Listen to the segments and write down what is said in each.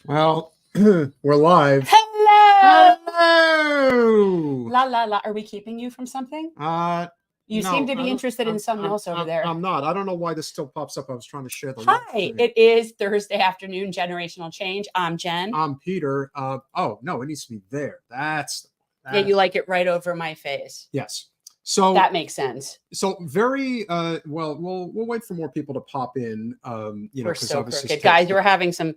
Well, we're live. Hello! Hello! La la la. Are we keeping you from something? You No, seem to be interested in something else over there. I'm not. I don't know why this still pops up. I was trying to share the Hi, it is Thursday afternoon, Generational Change. I'm Jen. I'm Peter. Oh, no, it needs to be there. That's Yeah, you like it right over my face. Yes. So that makes sense. So very well, we'll wait for more people to pop in. You know, we're so crooked. Guys, we're having some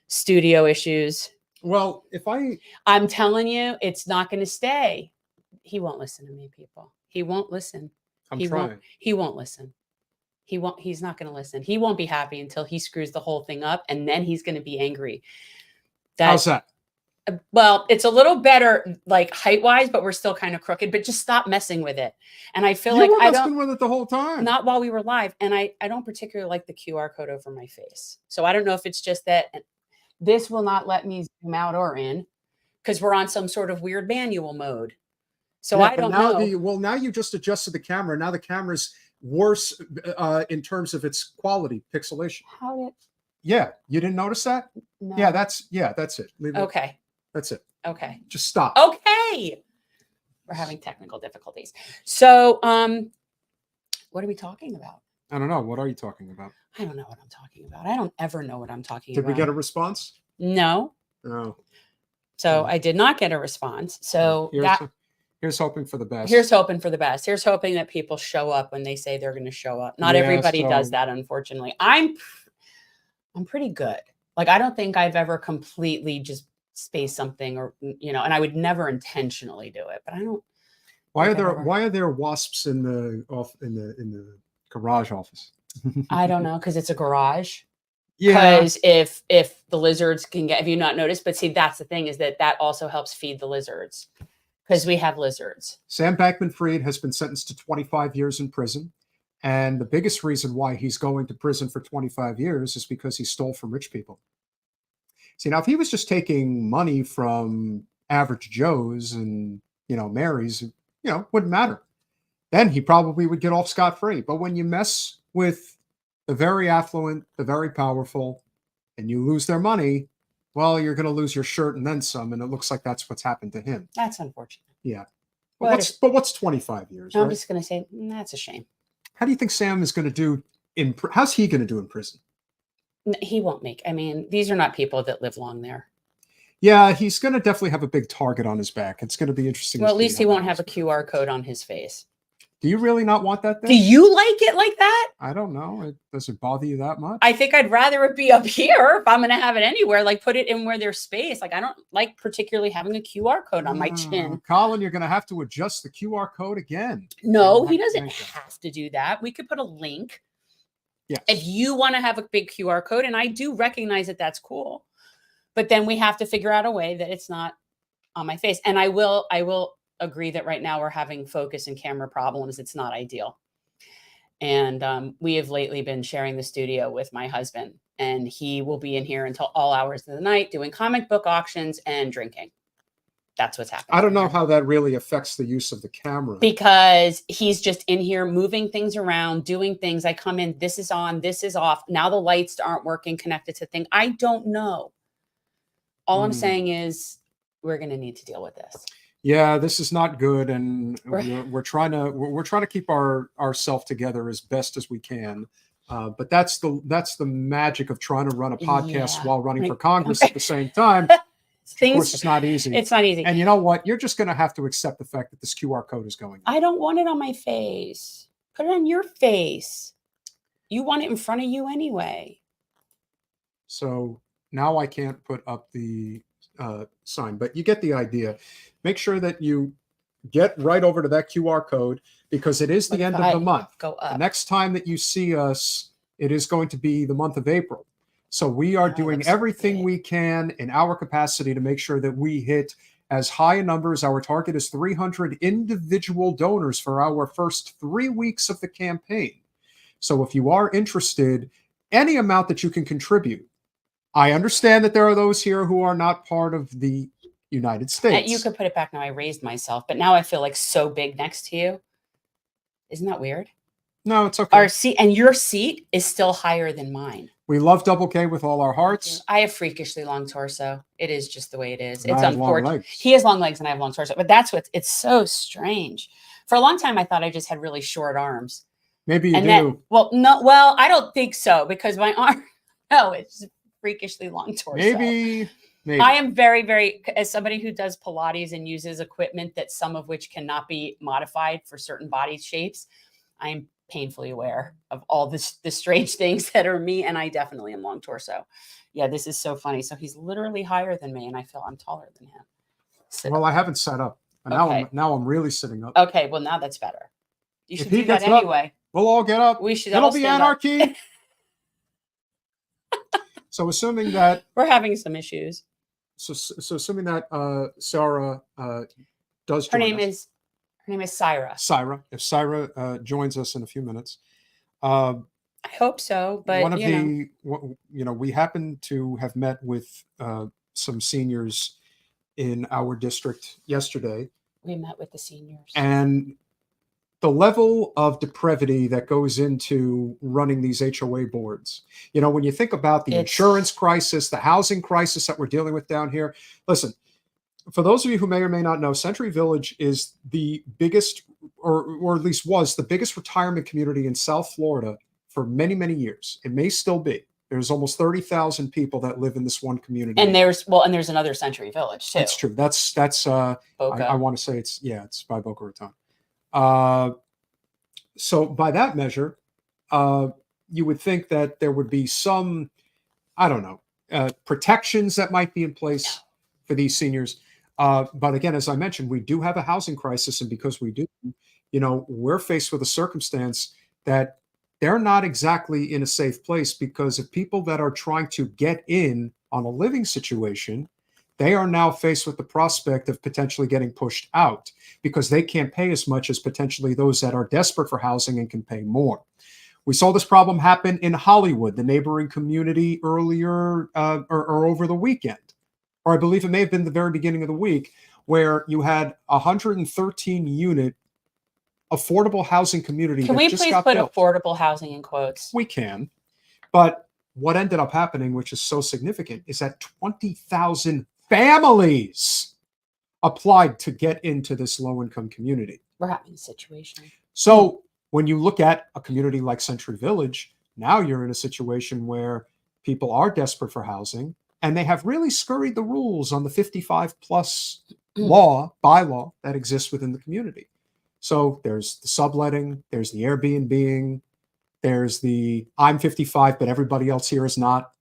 studio issues. Well, I'm telling you, it's not going to stay. He won't listen to me, people. He won't listen. I'm trying. He won't listen. He's not going to listen. He won't be happy until he screws the whole thing up, and then he's going to be angry. How's that? Well, it's a little better, like height-wise, but we're still kind of crooked. But just stop messing with it. And I feel like I don't with it the whole time. Not while we were live, and I don't particularly like the QR code over my face. So I don't know if it's just that this will not let me zoom out or in because we're on some sort of weird manual mode. So I don't know. Well, now you just adjusted the camera. Now the camera's worse in terms of its quality, pixelation. How did? Yeah, you didn't notice that? No. Yeah, that's it. Leave it. Okay. That's it. Okay. Just stop. Okay. We're having technical difficulties. So, what are we talking about? I don't know. What are you talking about? I don't know what I'm talking about. I don't ever know what I'm talking about. Did we get a response? No. No. So I did not get a response. So here's hoping for the best. Here's hoping for the best. Here's hoping that people show up when they say they're going to show up. Not everybody does that, unfortunately. I'm pretty good. Like, I don't think I've ever completely just spaced something, or you know, and I would never intentionally do it. But I don't. Why are there wasps in the garage office? I don't know, because it's a garage. Yeah. Because if the lizards can get, have you not noticed? But see, that's the thing, is that also helps feed the lizards, because we have lizards. Sam Bankman-Fried has been sentenced to 25 years in prison. And the biggest reason why he's going to prison for 25 years is because he stole from rich people. See, now if he was just taking money from average Joes and, you know, Marys, you know, wouldn't matter. Then he probably would get off scot-free. But when you mess with the very affluent, the very powerful, and you lose their money, well, you're going to lose your shirt and then some. And it looks like that's what's happened to him. That's unfortunate. Yeah. But what's 25 years? I'm just going to say, that's a shame. How do you think Sam is going to do how's he going to do in prison? He won't make. I mean, these are not people that live long there. Yeah, he's going to definitely have a big target on his back. It's going to be interesting. Well, at least he won't have a QR code on his face. Do you really not want that Do thing? you like it like that? I don't know. Does it bother you that much? I think I'd rather it be up here if I'm going to have it anywhere. Like put it in where there's space. Like I don't like particularly having a QR code on my chin. Colin, you're going to have to adjust the QR code again. No, he doesn't have to do that. We could put a link. Yes. If you want to have a big QR code, and I do recognize that that's cool, but then we have to figure out a way that it's not on my face. And I will agree that right now we're having focus and camera problems. It's not ideal. And we have lately been sharing the studio with my husband, and he will be in here until all hours of the night doing comic book auctions and drinking. That's what's happening. I don't know how that really affects the use of the camera. Because he's just in here moving things around, doing things. I come in, this is on, this is off. Now the lights aren't working connected to thing. I don't know. All I'm saying is we're going to need to deal with this. Yeah, this is not good, and we're trying to keep ourselves together as best as we can. But that's the magic of trying to run a podcast while running for Congress at the same time. Of course, it's not easy. It's not easy. And you know what? You're just going to have to accept the fact that this QR code is going on. I don't want it on my face. Put it on your face. You want it in front of you anyway. So now I can't put up the sign, but you get the idea. Make sure that you get right over to that QR code, because it is the end of the month. Go up. The next time that you see us, it is going to be the month of April. So we are doing everything we can in our capacity to make sure that we hit as high a numbers. Our target is 300 individual donors for our first 3 weeks of the campaign. So if you are interested, any amount that you can contribute. I understand that there are those here who are not part of the United States. You could put it back now. I raised myself, but now I feel like so big next to you. Isn't that weird? No, it's okay. Our seat, and your seat is still higher than mine. We love Double K with all our hearts. I have freakishly long torso. It is just the way it is. And it's I have long unfortunate. legs. He has long legs and I have long torso, but that's it's so strange. For a long time, I thought I just had really short arms. Maybe you do. Well, I don't think so, because my arm, no, it's freakishly long torso. Maybe. I am very, very, as somebody who does Pilates and uses equipment that some of which cannot be modified for certain body shapes, I am painfully aware of all the strange things that are me, and I definitely am long torso. Yeah, this is so funny. So he's literally higher than me, and I feel I'm taller than him. So, well, I haven't sat up. And now I'm really sitting up. Okay, well, now that's better. You should If he do that gets up, anyway. We'll all get up. We should. It'll all be stand anarchy. up. So assuming that we're having some issues. So assuming that Sarah does Her join name us. Her name is Saira. Saira. If Saira joins us in a few minutes. I hope so, but one of we happen to have met with some seniors in our district yesterday. We met with the seniors. And the level of depravity that goes into running these HOA boards. You know, when you think about the insurance crisis, the housing crisis that we're dealing with down here, listen, for those of you who may or may not know, Century Village is the biggest, or at least was the biggest retirement community in South Florida for many, many years. It may still be. There's almost 30,000 people that live in this one community. And there's another Century Village too. That's true. That's I want to say it's by Boca Raton. So by that measure, you would think that there would be some, I don't know, protections that might be in place for these seniors. But again, as I mentioned, we do have a housing crisis. And because we do, we're faced with a circumstance that they're not exactly in a safe place, because of people that are trying to get in on a living situation, they are now faced with the prospect of potentially getting pushed out because they can't pay as much as potentially those that are desperate for housing and can pay more. We saw this problem happen in Hollywood, the neighboring community, earlier or over the weekend, or I believe it may have been the very beginning of the week, where you had 113 unit affordable housing community. Can we please put affordable housing in quotes? We can. But what ended up happening, which is so significant, is that 20,000 families applied to get into this low-income community. We're having a situation. So when you look at a community like Century Village, now you're in a situation where people are desperate for housing, and they have really scurried the rules on the 55 plus bylaw that exists within the community. So there's the subletting, there's the Airbnb, there's the I'm 55, but everybody else here is not,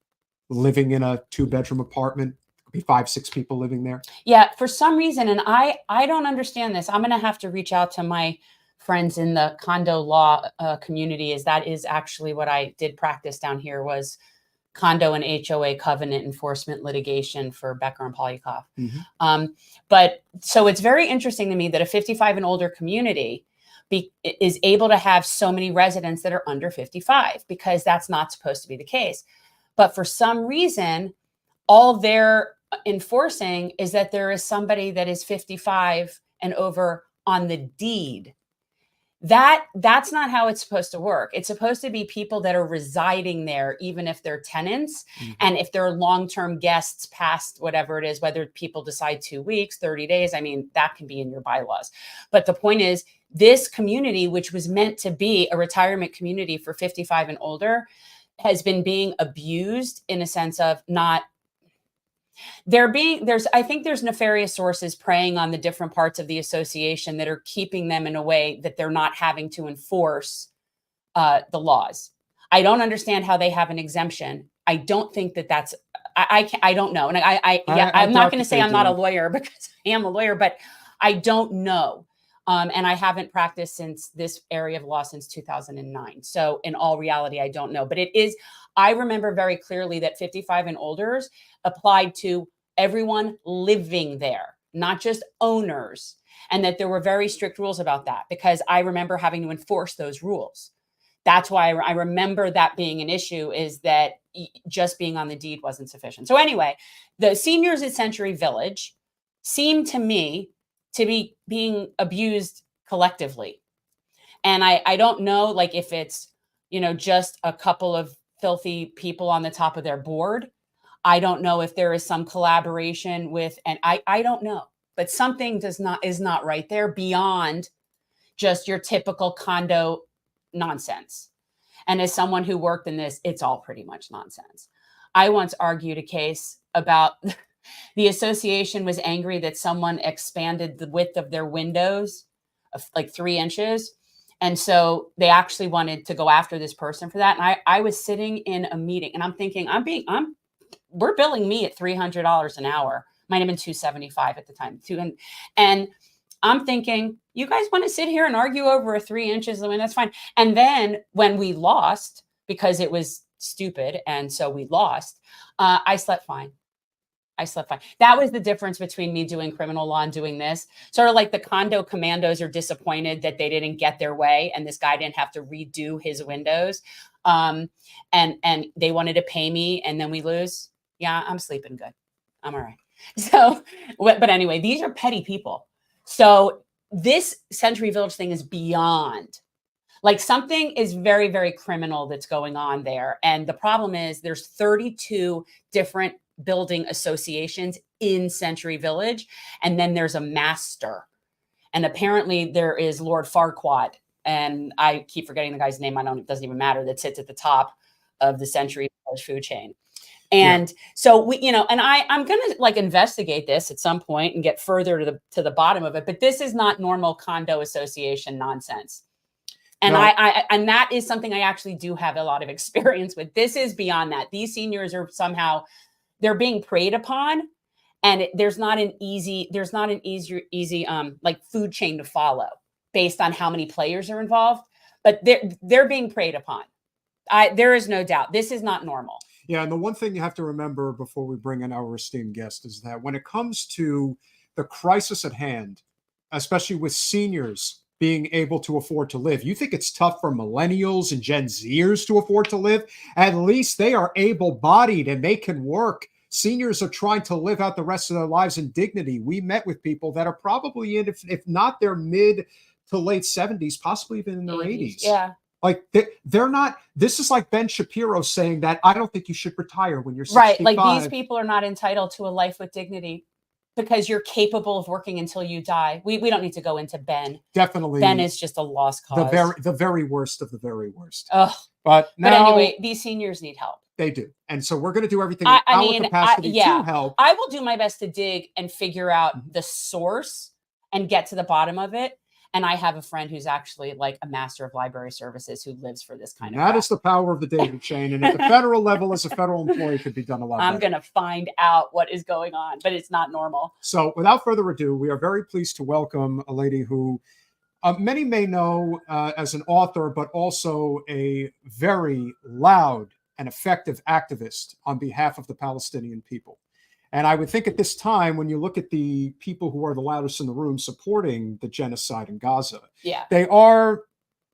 living in a 2-bedroom apartment. Could be 5, 6 people living there. Yeah, for some reason, and I don't understand this. I'm going to have to reach out to my friends in the condo law community. That is actually what I did practice down here, was condo and HOA covenant enforcement litigation for Becker and Polikoff. But so it's very interesting to me that a 55 and older community is able to have so many residents that are under 55, because that's not supposed to be the case. But for some reason, all they're enforcing is that there is somebody that is 55 and over on the deed. That's not how it's supposed to work. It's supposed to be people that are residing there, even if they're tenants, and if they're long-term guests past whatever it is, whether people decide 2 weeks, 30 days, I mean, that can be in your bylaws. But the point is, this community, which was meant to be a retirement community for 55 and older, has been being abused in a sense of not, I think there's nefarious sources preying on the different parts of the association that are keeping them in a way that they're not having to enforce the laws. I don't understand how they have an exemption. I don't think that's, I don't know. And I'm not going to say I'm not a lawyer, because I am a lawyer, but I don't know. And I haven't practiced since this area of law since 2009. So in all reality, I don't know. But I remember very clearly that 55 and olders applied to everyone living there, not just owners, and that there were very strict rules about that, because I remember having to enforce those rules. That's why I remember that being an issue, is that just being on the deed wasn't sufficient. So anyway, the seniors at Century Village seem to me to be being abused collectively. And I don't know, like, if it's, just a couple of filthy people on the top of their board. I don't know if there is some collaboration with, and I don't know, but something is not right there beyond just your typical condo nonsense. And as someone who worked in this, it's all pretty much nonsense. I once argued a case about the association was angry that someone expanded the width of their windows of like 3 inches. And so they actually wanted to go after this person for that. And I was sitting in a meeting, and I'm thinking, we're billing me at $300 an hour. Might have been $275 at the time. And I'm thinking, you guys want to sit here and argue over a 3 inches? I mean, that's fine. And then when we lost, because it was stupid, and so we lost, I slept fine. That was the difference between me doing criminal law and doing this. Sort of like the condo commandos are disappointed that they didn't get their way, and this guy didn't have to redo his windows. And they wanted to pay me, and then we lose. Yeah, I'm sleeping good. I'm all right. So, but anyway, these are petty people. So this Century Village thing is beyond, like, something is very, very criminal that's going on there. And the problem is there's 32 different building associations in Century Village. And then there's a master. And apparently there is Lord Farquaad. And I keep forgetting the guy's name. It doesn't even matter, that sits at the top of the Century Village food chain. And so we, and I'm going to like investigate this at some point and get further to the bottom of it. But this is not normal condo association nonsense. And no. And that is something I actually do have a lot of experience with. This is beyond that. These seniors are somehow, they're being preyed upon, and there's not an easy like food chain to follow based on how many players are involved, but they're being preyed upon. There is no doubt. This is not normal. Yeah, and the one thing you have to remember before we bring in our esteemed guest is that when it comes to the crisis at hand, especially with seniors being able to afford to live, you think it's tough for millennials and Gen Zers to afford to live? At least they are able-bodied and they can work. Seniors are trying to live out the rest of their lives in dignity. We met with people that are probably in, if not their mid to late 70s, possibly even in their 80s. Yeah. Like they're not, this is like Ben Shapiro saying that I don't think you should retire when you're 65. Right. Like these people are not entitled to a life with dignity because you're capable of working until you die. We don't need to go into Ben. Definitely. Ben is just a lost cause. The very worst of the very worst. Ugh. But anyway, these seniors need help. They do. And so we're going to do everything in our capacity to help. I will do my best to dig and figure out the source and get to the bottom of it. And I have a friend who's actually like a master of library services who lives for this kind of That crap. is the power of the David chain. And at the federal level, as a federal employee, could be done a lot better. I'm going to find out what is going on, but it's not normal. So without further ado, we are very pleased to welcome a lady who many may know as an author, but also a very loud and effective activist on behalf of the Palestinian people. And I would think at this time, when you look at the people who are the loudest in the room supporting the genocide in Gaza, Yeah, they are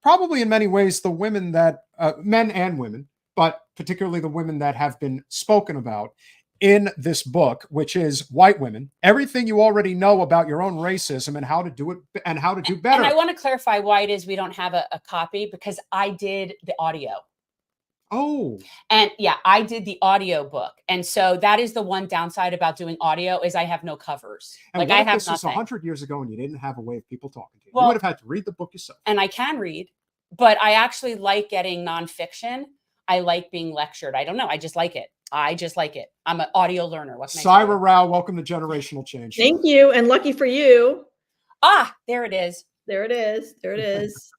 probably in many ways the women that, men and women, but particularly the women that have been spoken about in this book, which is White Women, everything you already know about your own racism and how to do it and how to do better. and I want to clarify why it is we don't have a copy, because I did the audio. Oh, And yeah, I did the audio book. And so that is the one downside about doing audio is I have no covers. and Like what I if have this was nothing. 100 years ago and you didn't have a way of people talking to you? Well- You would have had to read the book yourself. And I can read, but I actually like getting nonfiction. I like being lectured. I don't know. I just like it. I just like it. I'm an audio learner. What can I Saira say? Rao, welcome to Generational Change. Thank you. And lucky for you, Ah, there it is. there it is. There it is.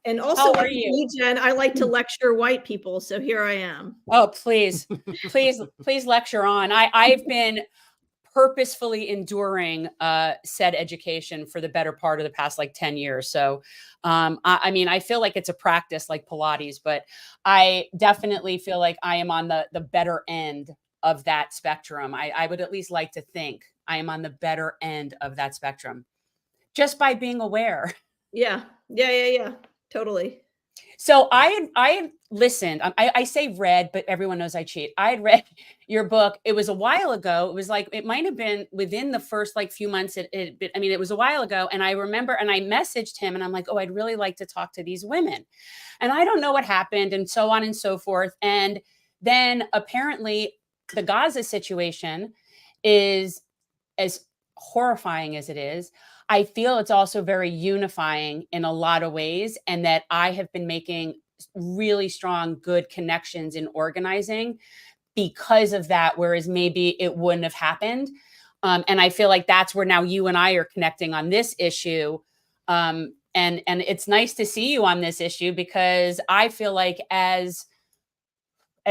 And also, How are lucky for you? Jen, I like to lecture white people. So here I am. Oh, please, please lecture on. I've been purposefully enduring said education for the better part of the past like 10 years. So, I mean, I feel like it's a practice like Pilates, but I definitely feel like I am on the better end of that spectrum. I would at least like to think I am on the better end of that spectrum just by being aware. Yeah. Totally. So I had listened. I say read, but everyone knows I cheat. I had read your book. It was a while ago. It was like it might have been within the first like few months. I mean, it was a while ago, and I remember. And I messaged him, and I'm like, "Oh, I'd really like to talk to these women," and I don't know what happened, and so on and so forth. And then apparently, the Gaza situation is as horrifying as it is. I feel it's also very unifying in a lot of ways, and that I have been making really strong, good connections in organizing because of that, whereas maybe it wouldn't have happened. And I feel like that's where now you and I are connecting on this issue. And it's nice to see you on this issue, because I feel like as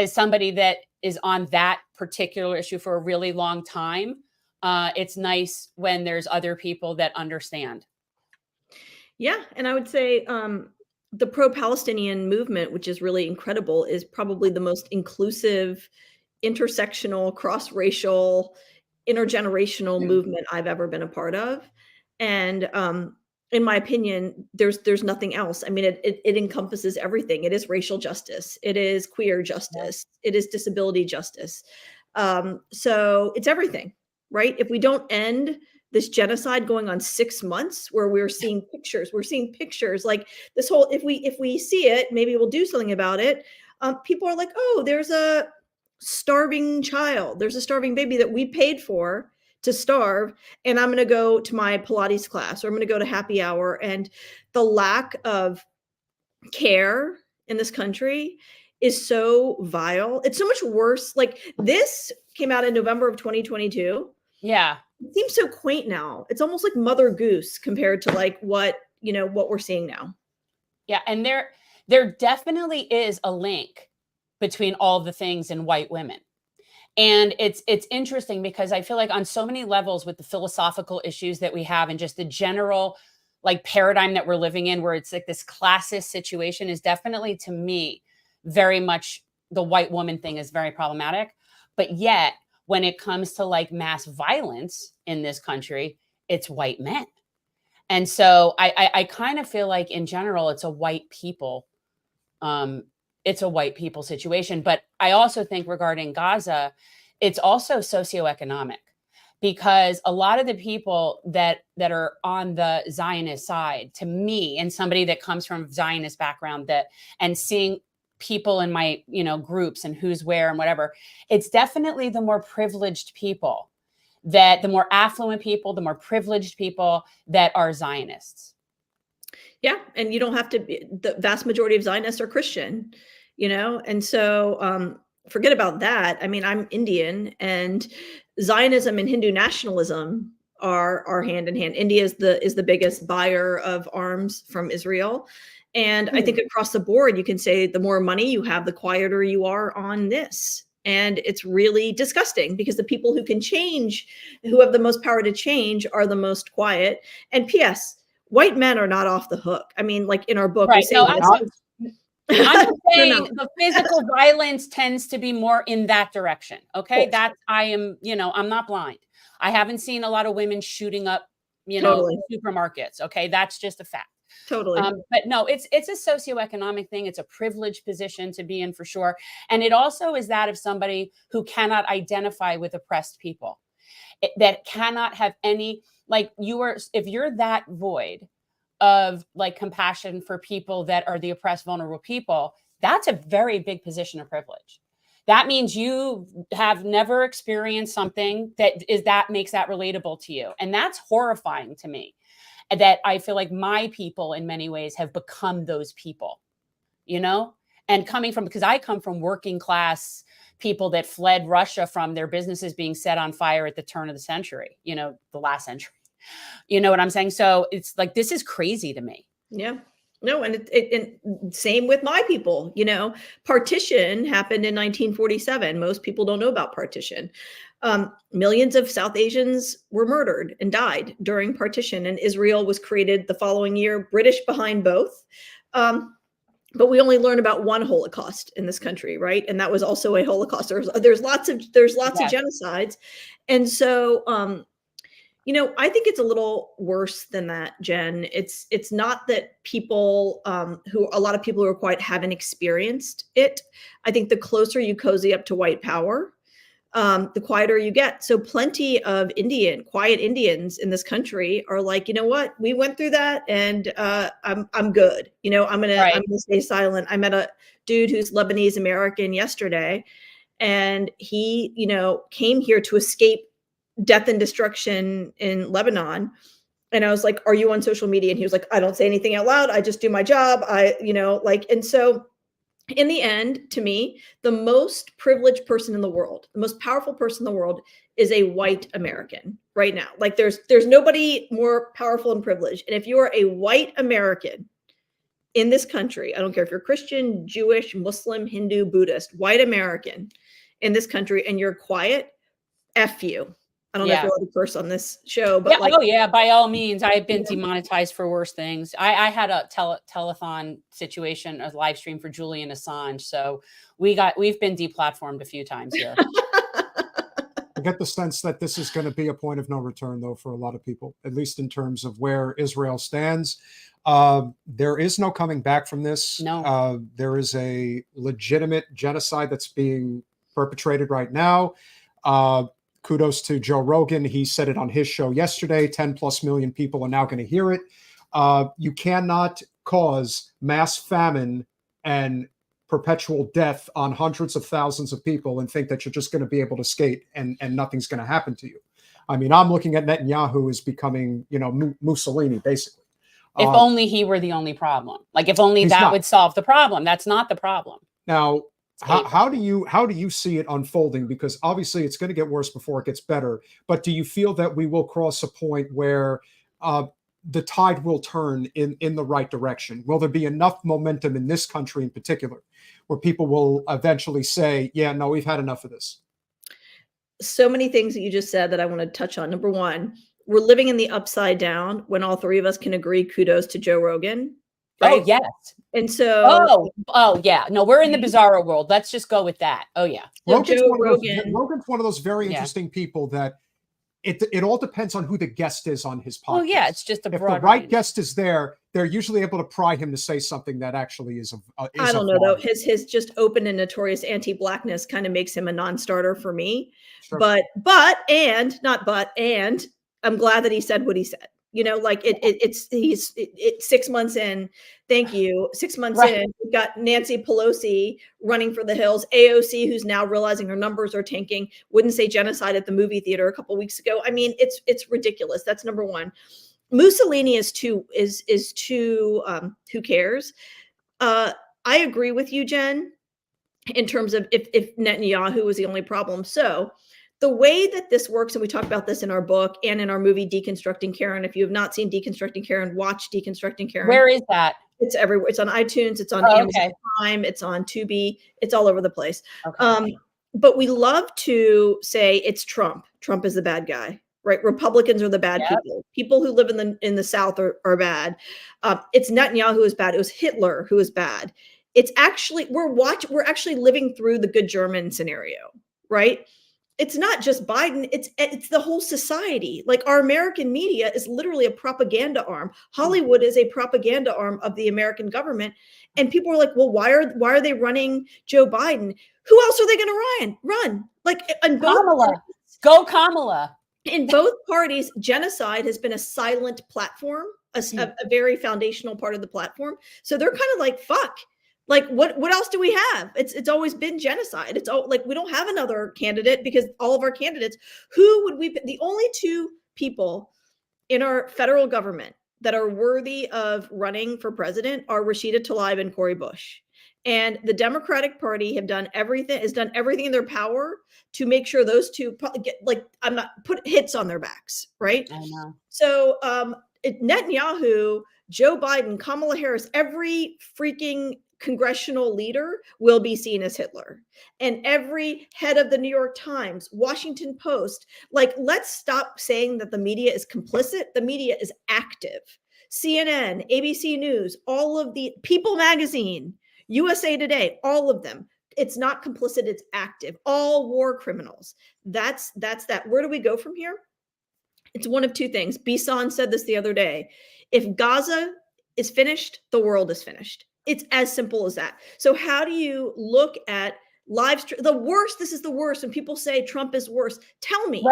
somebody that is on that particular issue for a really long time, it's nice when there's other people that understand. Yeah. And I would say the pro-Palestinian movement, which is really incredible, is probably the most inclusive, intersectional, cross-racial, intergenerational movement I've ever been a part of. And in my opinion, there's nothing else. I mean, it encompasses everything. It is racial justice. It is queer justice. It is disability justice. So it's everything, right? If we don't end this genocide going on 6 months, where we're seeing pictures like this whole, if we see it, maybe we'll do something about it. People are like, oh, there's a starving child. There's a starving baby that we paid for to starve. And I'm going to go to my Pilates class, or I'm going to go to happy hour. And the lack of care in this country is so vile. It's so much worse. Like, this came out in November of 2022. Yeah. It seems so quaint now. It's almost like Mother Goose compared to like what we're seeing now. Yeah. And there definitely is a link between all the things in white women. And it's interesting, because I feel like on so many levels, with the philosophical issues that we have and just the general like paradigm that we're living in, where it's like this classist situation, is definitely, to me, very much the white woman thing is very problematic. But yet, when it comes to like mass violence in this country, it's white men. And so I kind of feel like in general, it's a white people situation. But I also think regarding Gaza, it's also socioeconomic, because a lot of the people that are on the Zionist side, to me, and somebody that comes from Zionist background, and seeing people in my groups and who's where and whatever, it's definitely the more privileged people, the more affluent people, the more privileged people that are Zionists. Yeah. And you don't have to be, the vast majority of Zionists are Christian, and so forget about that. I mean, I'm Indian, and Zionism and Hindu nationalism are hand in hand. India is the biggest buyer of arms from Israel. And I think across the board, you can say the more money you have, the quieter you are on this. And it's really disgusting because the people who can change, who have the most power to change, are the most quiet. And P.S., white men are not off the hook. I mean, like in our book, we say No, this. I'm just saying the physical violence tends to be more in that direction. Okay. That I am, I'm not blind. I haven't seen a lot of women shooting up, supermarkets. Okay. That's just a fact. Totally. But no, it's a socioeconomic thing. It's a privileged position to be in for sure. And it also is that of somebody who cannot identify with oppressed people, that cannot have any, like if you're that void of like compassion for people that are the oppressed, vulnerable people, that's a very big position of privilege. That means you have never experienced something that makes that relatable to you. And that's horrifying to me, that I feel like my people in many ways have become those people, and because I come from working class people that fled Russia from their businesses being set on fire at the turn of the century, the last century. You know what I'm saying? So it's like, this is crazy to me. Yeah. No, and same with my people. Partition happened in 1947. Most people don't know about partition. Millions of South Asians were murdered and died during partition, and Israel was created the following year, British behind both. But we only learn about one Holocaust in this country, right? And that was also a Holocaust. There's lots of genocides, and so I think it's a little worse than that, Jen. It's not that people a lot of people who are quiet haven't experienced it. I think the closer you cozy up to white power, the quieter you get. So plenty of quiet Indians in this country are like, you know what, we went through that, and I'm good. I'm gonna stay silent. I met a dude who's Lebanese American yesterday, and he, came here to escape death and destruction in Lebanon. And I was like, are you on social media? And he was like, I don't say anything out loud. I just do my job. And so in the end, to me, the most privileged person in the world, the most powerful person in the world is a white American right now. Like there's nobody more powerful and privileged. And if you are a white American in this country, I don't care if you're Christian, Jewish, Muslim, Hindu, Buddhist, white American in this country, and you're quiet, F you. I don't know if you're allowed to curse on this show, but by all means. I've been demonetized for worse things. I had a telethon situation, a live stream for Julian Assange. So we've been deplatformed a few times here. I get the sense that this is going to be a point of no return, though, for a lot of people, at least in terms of where Israel stands. There is no coming back from this. No. There is a legitimate genocide that's being perpetrated right now. Kudos to Joe Rogan. He said it on his show yesterday. 10+ million people are now going to hear it. You cannot cause mass famine and perpetual death on hundreds of thousands of people and think that you're just going to be able to skate and nothing's going to happen to you. I mean, I'm looking at Netanyahu as becoming, Mussolini, basically. If only he were the only problem. Like if only that would solve the problem. That's not the problem. Now, how do you see it unfolding? Because obviously it's going to get worse before it gets better. But do you feel that we will cross a point where the tide will turn in the right direction? Will there be enough momentum in this country in particular where people will eventually say, yeah, no, we've had enough of this? So many things that you just said that I want to touch on. Number one, we're living in the upside down when all three of us can agree. Kudos to Joe Rogan. Right? Oh, yes. And so, yeah. No, we're in the bizarro world. Let's just go with that. Oh, yeah. Rogan's one of those very interesting people that it all depends on who the guest is on his podcast. Oh, yeah. It's just if the right guest is there, they're usually able to pry him to say something that actually is I don't know, though. His just open and notorious anti-blackness kind of makes him a non-starter for me. Sure. And I'm glad that he said what he said. He's 6 months in. Thank you. 6 months in, we've got Nancy Pelosi running for the hills. AOC, who's now realizing her numbers are tanking, wouldn't say genocide at the movie theater a couple weeks ago. I mean, it's ridiculous. That's number one. Mussolini is too. Who cares? I agree with you, Jen, in terms of if Netanyahu was the only problem. So the way that this works, and we talk about this in our book and in our movie Deconstructing Karen. If you have not seen Deconstructing Karen, watch Deconstructing Karen. Where is that? It's everywhere. It's on iTunes. It's on Oh, Amazon okay. Prime. It's on Tubi. It's all over the place. Okay. But we love to say it's Trump. Trump is the bad guy, right? Republicans are the bad Yep. people. People who live in the South are bad. It's Netanyahu who is bad. It was Hitler who is bad. It's actually we're actually living through the good German scenario, right? It's not just Biden, it's the whole society. Like, our American media is literally a propaganda arm. Hollywood is a propaganda arm of the American government. And people are like, well, why are they running Joe Biden? Who else are they going to run? Like, in both Kamala. parties, Go Kamala. in both parties, genocide has been a silent platform, a very foundational part of the platform. So they're kind of like, fuck. Like, what else do we have? It's always been genocide. It's all like, we don't have another candidate, because all of our candidates, who would we pick? The only two people in our federal government that are worthy of running for president are Rashida Tlaib and Cori Bush. And the Democratic Party has done everything in their power to make sure those two get, like, put hits on their backs, right? I know. So Netanyahu, Joe Biden, Kamala Harris, every freaking congressional leader will be seen as Hitler. And every head of the New York Times, Washington Post, like, let's stop saying that the media is complicit. The media is active. CNN, ABC News, all of the People Magazine, USA Today, all of them. It's not complicit, it's active. All war criminals. That's that. Where do we go from here? It's one of two things. Bisan said this the other day. If Gaza is finished, the world is finished. It's as simple as that. So how do you look at the worst? This is the worst. When people say Trump is worse, tell me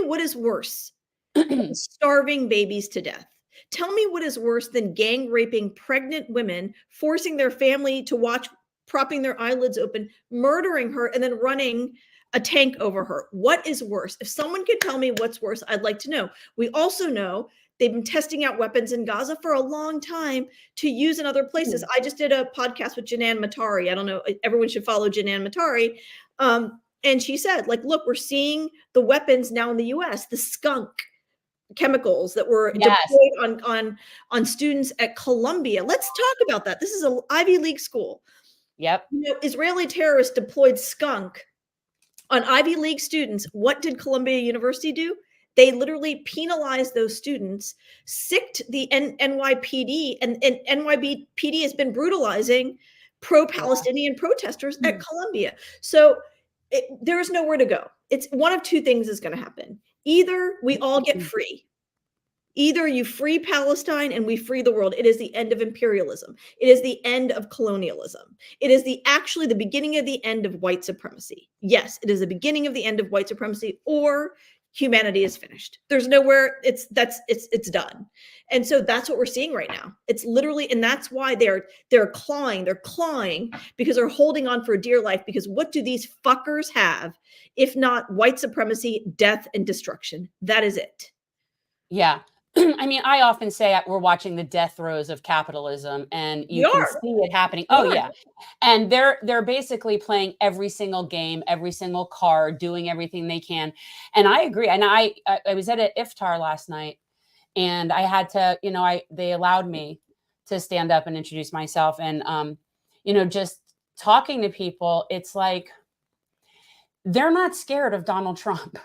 what is worse than starving babies to death. Tell me what is worse than gang raping pregnant women, forcing their family to watch, propping their eyelids open, murdering her, and then running a tank over her. What is worse? If someone could tell me what's worse, I'd like to know. We also know they've been testing out weapons in Gaza for a long time to use in other places. I just did a podcast with Janan Matari. I don't know, everyone should follow Janan Matari. And she said, like, look, we're seeing the weapons now in the US, the skunk chemicals that were deployed on students at Columbia. Let's talk about that. This is an Ivy League school. Yep. Israeli terrorists deployed skunk on Ivy League students. What did Columbia University do? They literally penalized those students, sicked the NYPD, and NYPD has been brutalizing pro-Palestinian protesters at Columbia. So there's nowhere to go. It's one of two things is going to happen. Either we all get free. Either you free Palestine and we free the world. It is the end of imperialism. It is the end of colonialism. It is actually the beginning of the end of white supremacy. Yes, it is the beginning of the end of white supremacy, or humanity is finished. There's nowhere, it's done. And so that's what we're seeing right now. It's literally, and that's why they're clawing because they're holding on for dear life, because what do these fuckers have if not white supremacy, death, and destruction? That is it. Yeah. I mean, I often say we're watching the death throes of capitalism, and you can see it happening. Oh yeah. And they're basically playing every single game, every single card, doing everything they can. And I agree. And I was at an iftar last night, and I had to, they allowed me to stand up and introduce myself. And, just talking to people, it's like, they're not scared of Donald Trump.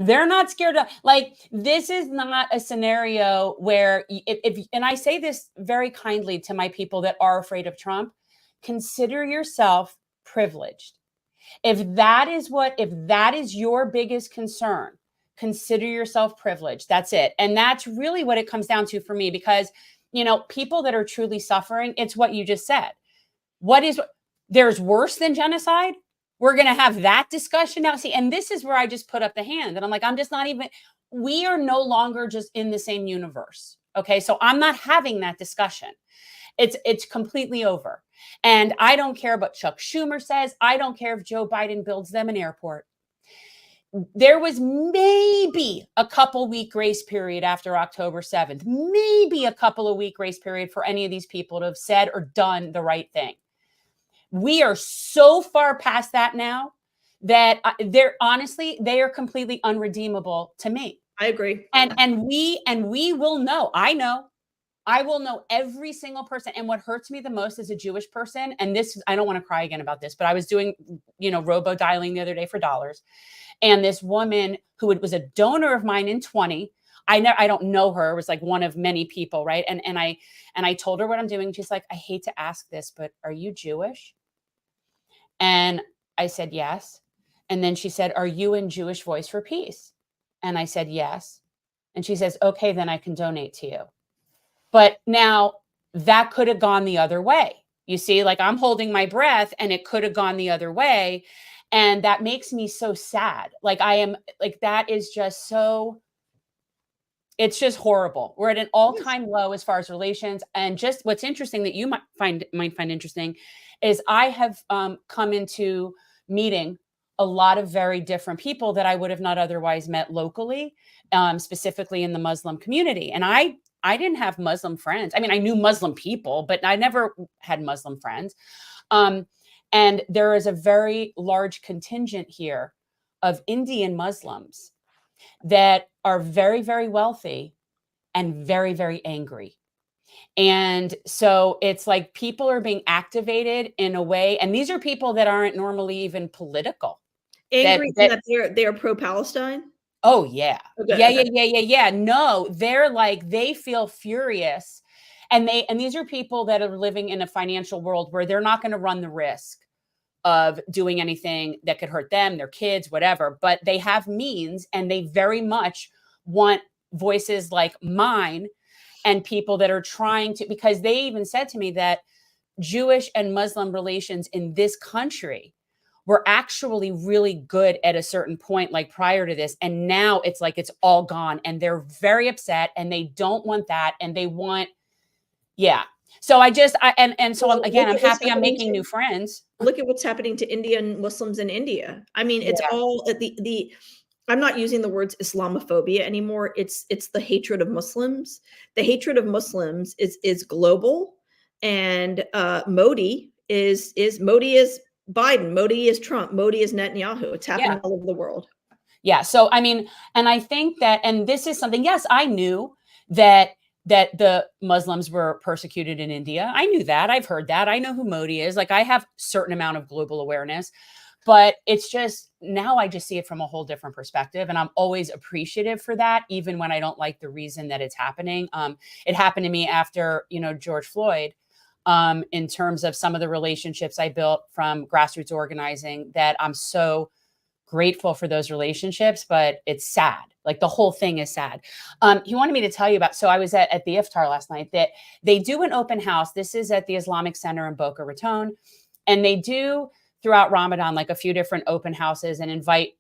They're not scared of, like, this is not a scenario where if and I say this very kindly to my people that are afraid of Trump, consider yourself privileged. If that is your biggest concern, consider yourself privileged. That's it. And that's really what it comes down to for me, because, people that are truly suffering, it's what you just said. There's worse than genocide? We're going to have that discussion now. See, and this is where I just put up the hand. And I'm like, we are no longer just in the same universe. Okay. So I'm not having that discussion. It's completely over. And I don't care what Chuck Schumer says. I don't care if Joe Biden builds them an airport. There was maybe a couple-week grace period after October 7th, maybe a couple of week grace period for any of these people to have said or done the right thing. We are so far past that now that they're honestly, they are completely unredeemable to me. I agree. And we will know. I will know every single person. And what hurts me the most as a Jewish person, and this, I don't want to cry again about this, but I was doing, robo dialing the other day for dollars. And this woman who was a donor of mine in 20, I don't know her. It was like one of many people, right? And I told her what I'm doing. She's like, I hate to ask this, but are you Jewish? And I said, yes. And then she said, are you in Jewish Voice for Peace? And I said, yes. And she says, okay, then I can donate to you. But now that could have gone the other way. You see, like I'm holding my breath and it could have gone the other way. And that makes me so sad. Like that is just so, it's just horrible. We're at an all-time low as far as relations. And just what's interesting that you might find interesting is I have come into meeting a lot of very different people that I would have not otherwise met locally, specifically in the Muslim community. And I didn't have Muslim friends. I mean, I knew Muslim people, but I never had Muslim friends. And there is a very large contingent here of Indian Muslims that are very, very wealthy and very, very angry. And so it's like people are being activated in a way, and these are people that aren't normally even political. Angry that they're pro-Palestine? Oh, yeah. Okay, Yeah. No, they're like, they feel furious. And these are people that are living in a financial world where they're not going to run the risk of doing anything that could hurt them, their kids, whatever, but they have means and they very much want voices like mine and people that are trying to, because they even said to me that Jewish and Muslim relations in this country were actually really good at a certain point, like prior to this. And now it's like, it's all gone and they're very upset and they don't want that. And they want, yeah. So I'm happy I'm making new friends. Look at what's happening to Indian Muslims in India. I mean, it's all I'm not using the words Islamophobia anymore. It's the hatred of Muslims. The hatred of Muslims is global. And Modi is Biden, Modi is Trump, Modi is Netanyahu. It's happening all over the world. Yeah. So, I mean, and I think that, and this is something, yes, I knew that the Muslims were persecuted in India. I knew that. I've heard that. I know who Modi is. Like I have a certain amount of global awareness, but it's just, now I just see it from a whole different perspective. And I'm always appreciative for that, even when I don't like the reason that it's happening. It happened to me after, George Floyd. In terms of some of the relationships I built from grassroots organizing, that I'm so grateful for those relationships, but it's sad. Like the whole thing is sad. He wanted me to tell you about, so I was at the iftar last night, that they do an open house. This is at the Islamic Center in Boca Raton. And they do throughout Ramadan, like a few different open houses and invite,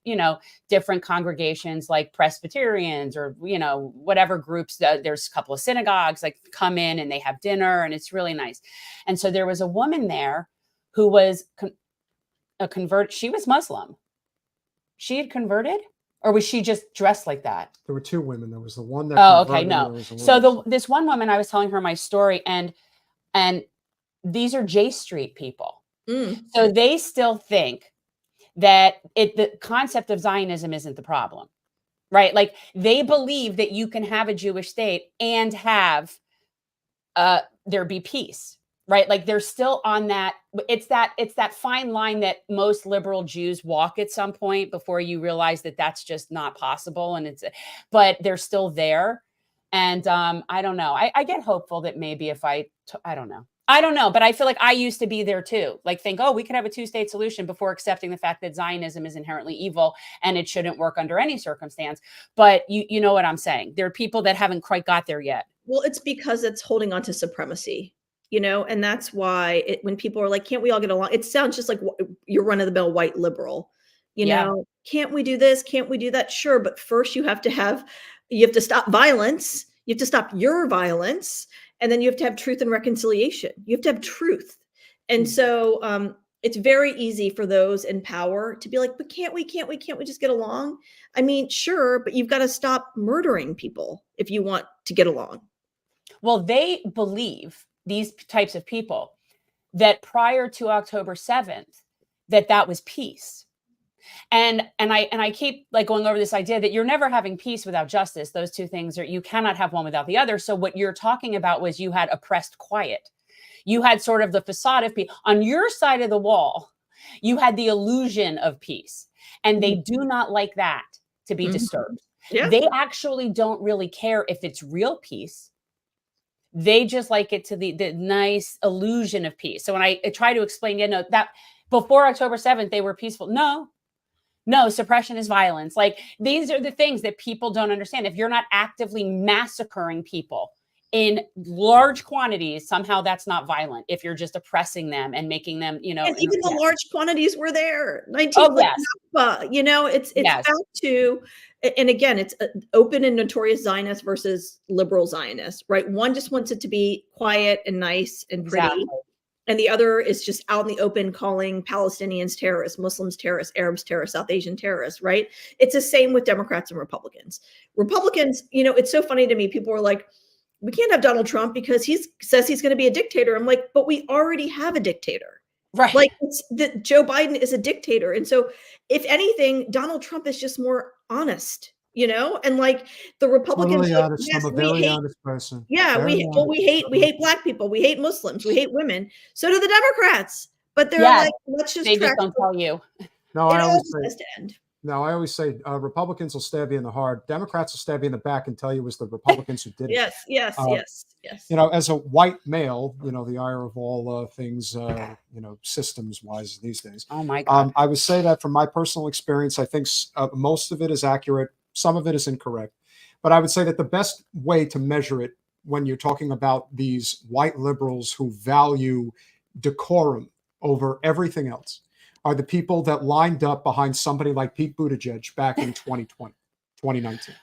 different congregations like Presbyterians or, whatever groups. There's a couple of synagogues like come in and they have dinner and it's really nice. And so there was a woman there who was a convert. She was Muslim. She had converted, or was she just dressed like that? There were two women. There was the one that. Oh, okay. No. So this one woman, I was telling her my story, and these are J Street people. So they still think that the concept of Zionism isn't the problem, right? Like they believe that you can have a Jewish state and have there be peace, right? Like they're still on that. It's that fine line that most liberal Jews walk at some point before you realize that that's just not possible. And but they're still there. And I don't know. I get hopeful that maybe if I don't know, but I feel like I used to be there too. Like think, oh, we could have a two-state solution before accepting the fact that Zionism is inherently evil and it shouldn't work under any circumstance. But you know what I'm saying? There are people that haven't quite got there yet. Well, it's because it's holding on to supremacy, and that's why when people are like, can't we all get along? It sounds just like you're run-of-the-mill white liberal, can't we do this? Can't we do that? Sure. But first you have to stop violence. You have to stop your violence. And then you have to have truth and reconciliation. You have to have truth. And so it's very easy for those in power to be like, but can't we just get along? I mean, sure, but you've got to stop murdering people if you want to get along. Well, they believe, these types of people, that prior to October 7th, that was peace. I keep like going over this idea that you're never having peace without justice. Those two things you cannot have one without the other. So what you're talking about was you had oppressed quiet. You had sort of the facade of peace on your side of the wall. You had the illusion of peace, and they do not like that to be disturbed. Yeah. They actually don't really care if it's real peace. They just like it to the nice illusion of peace. So when I try to explain, that before October 7th, they were peaceful. No, suppression is violence. Like, these are the things that people don't understand. If you're not actively massacring people in large quantities, somehow that's not violent. If you're just oppressing them and making them, and even the large quantities were there. Yes. It's back to, and again, it's open and notorious Zionist versus liberal Zionist, right? One just wants it to be quiet and nice and pretty. Exactly. And the other is just out in the open calling Palestinians terrorists, Muslims terrorists, Arabs terrorists, South Asian terrorists, right? It's the same with Democrats and Republicans. Republicans, it's so funny to me. People are like, we can't have Donald Trump because he says he's going to be a dictator. I'm like, but we already have a dictator. Right. Like, Joe Biden is a dictator. And so if anything, Donald Trump is just more honest, and like the Republicans, totally honest. I'm a very honest person. Yeah, we hate Black people, we hate Muslims, we hate women. So do the Democrats. But they're like, let's just. They just don't tell you. No, I always say Republicans will stab you in the heart. Democrats will stab you in the back and tell you it was the Republicans who did it. Yes. As a white male, the ire of all things, systems wise these days. Oh my God. I would say that from my personal experience, I think most of it is accurate. Some of it is incorrect. But I would say that the best way to measure it when you're talking about these white liberals who value decorum over everything else are the people that lined up behind somebody like Pete Buttigieg back in 2019.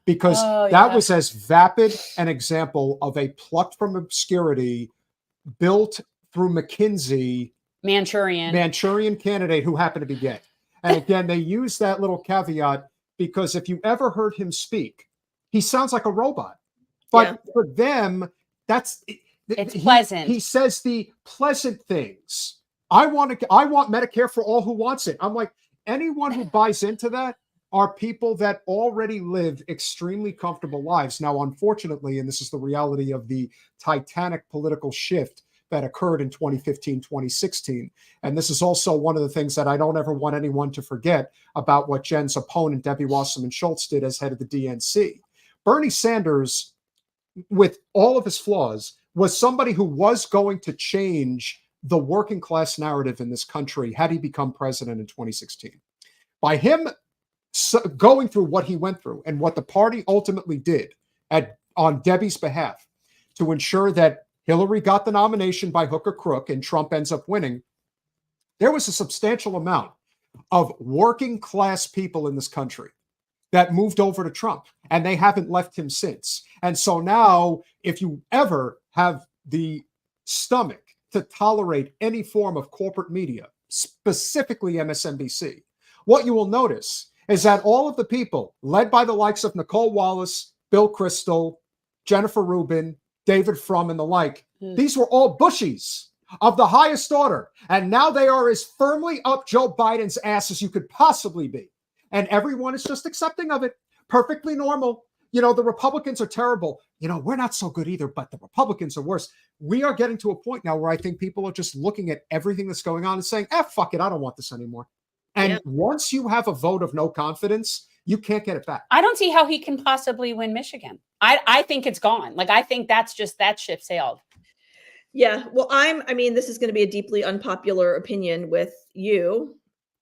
Because that was as vapid an example of a plucked from obscurity, built through McKinsey, Manchurian candidate who happened to be gay. And again, they use that little caveat because if you ever heard him speak, he sounds like a robot. But for them, it's pleasant. He says the pleasant things. I want Medicare for all who wants it. I'm like, anyone who buys into that are people that already live extremely comfortable lives. Now, unfortunately, and this is the reality of the titanic political shift that occurred in 2015, 2016. And this is also one of the things that I don't ever want anyone to forget about what Jen's opponent, Debbie Wasserman Schultz, did as head of the DNC. Bernie Sanders, with all of his flaws, was somebody who was going to change the working class narrative in this country had he become president in 2016. By him going through what he went through and what the party ultimately did on Debbie's behalf to ensure that Hillary got the nomination by hook or crook and Trump ends up winning, there was a substantial amount of working class people in this country that moved over to Trump, and they haven't left him since. And so now, if you ever have the stomach to tolerate any form of corporate media, specifically MSNBC, what you will notice is that all of the people led by the likes of Nicole Wallace, Bill Kristol, Jennifer Rubin, David Frum, and the like, these were all Bushies of the highest order. And now they are as firmly up Joe Biden's ass as you could possibly be. And everyone is just accepting of it. Perfectly normal. The Republicans are terrible. We're not so good either, but the Republicans are worse. We are getting to a point now where I think people are just looking at everything that's going on and saying, fuck it, I don't want this anymore. And once you have a vote of no confidence, you can't get it back. I don't see how he can possibly win Michigan. I think it's gone. Like, I think that ship sailed. Yeah. Well, this is going to be a deeply unpopular opinion with you,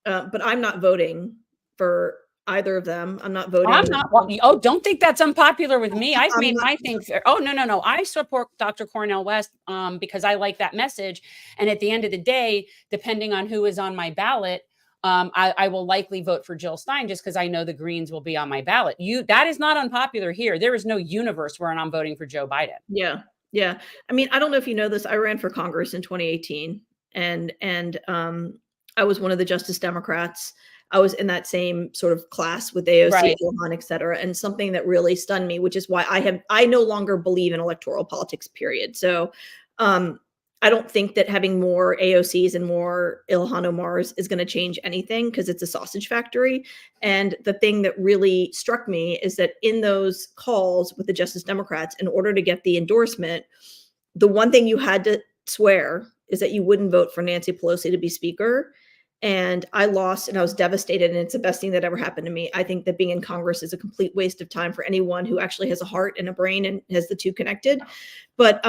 but I'm not voting for either of them. I'm not voting. I'm not. Don't think that's unpopular with me. I've made my thing fair. Oh, no. I support Dr. Cornel West because I like that message. And at the end of the day, depending on who is on my ballot, I will likely vote for Jill Stein just because I know the Greens will be on my ballot. That is not unpopular here. There is no universe where I'm voting for Joe Biden. Yeah. I don't know if you know this. I ran for Congress in 2018, and I was one of the Justice Democrats. I was in that same sort of class with AOC, Ilhan, et cetera. And something that really stunned me, which is why I no longer believe in electoral politics, period. So I don't think that having more AOCs and more Ilhan Omars is going to change anything because it's a sausage factory. And the thing that really struck me is that in those calls with the Justice Democrats, in order to get the endorsement, the one thing you had to swear is that you wouldn't vote for Nancy Pelosi to be speaker. And I lost and I was devastated. And it's the best thing that ever happened to me. I think that being in Congress is a complete waste of time for anyone who actually has a heart and a brain and has the two connected. But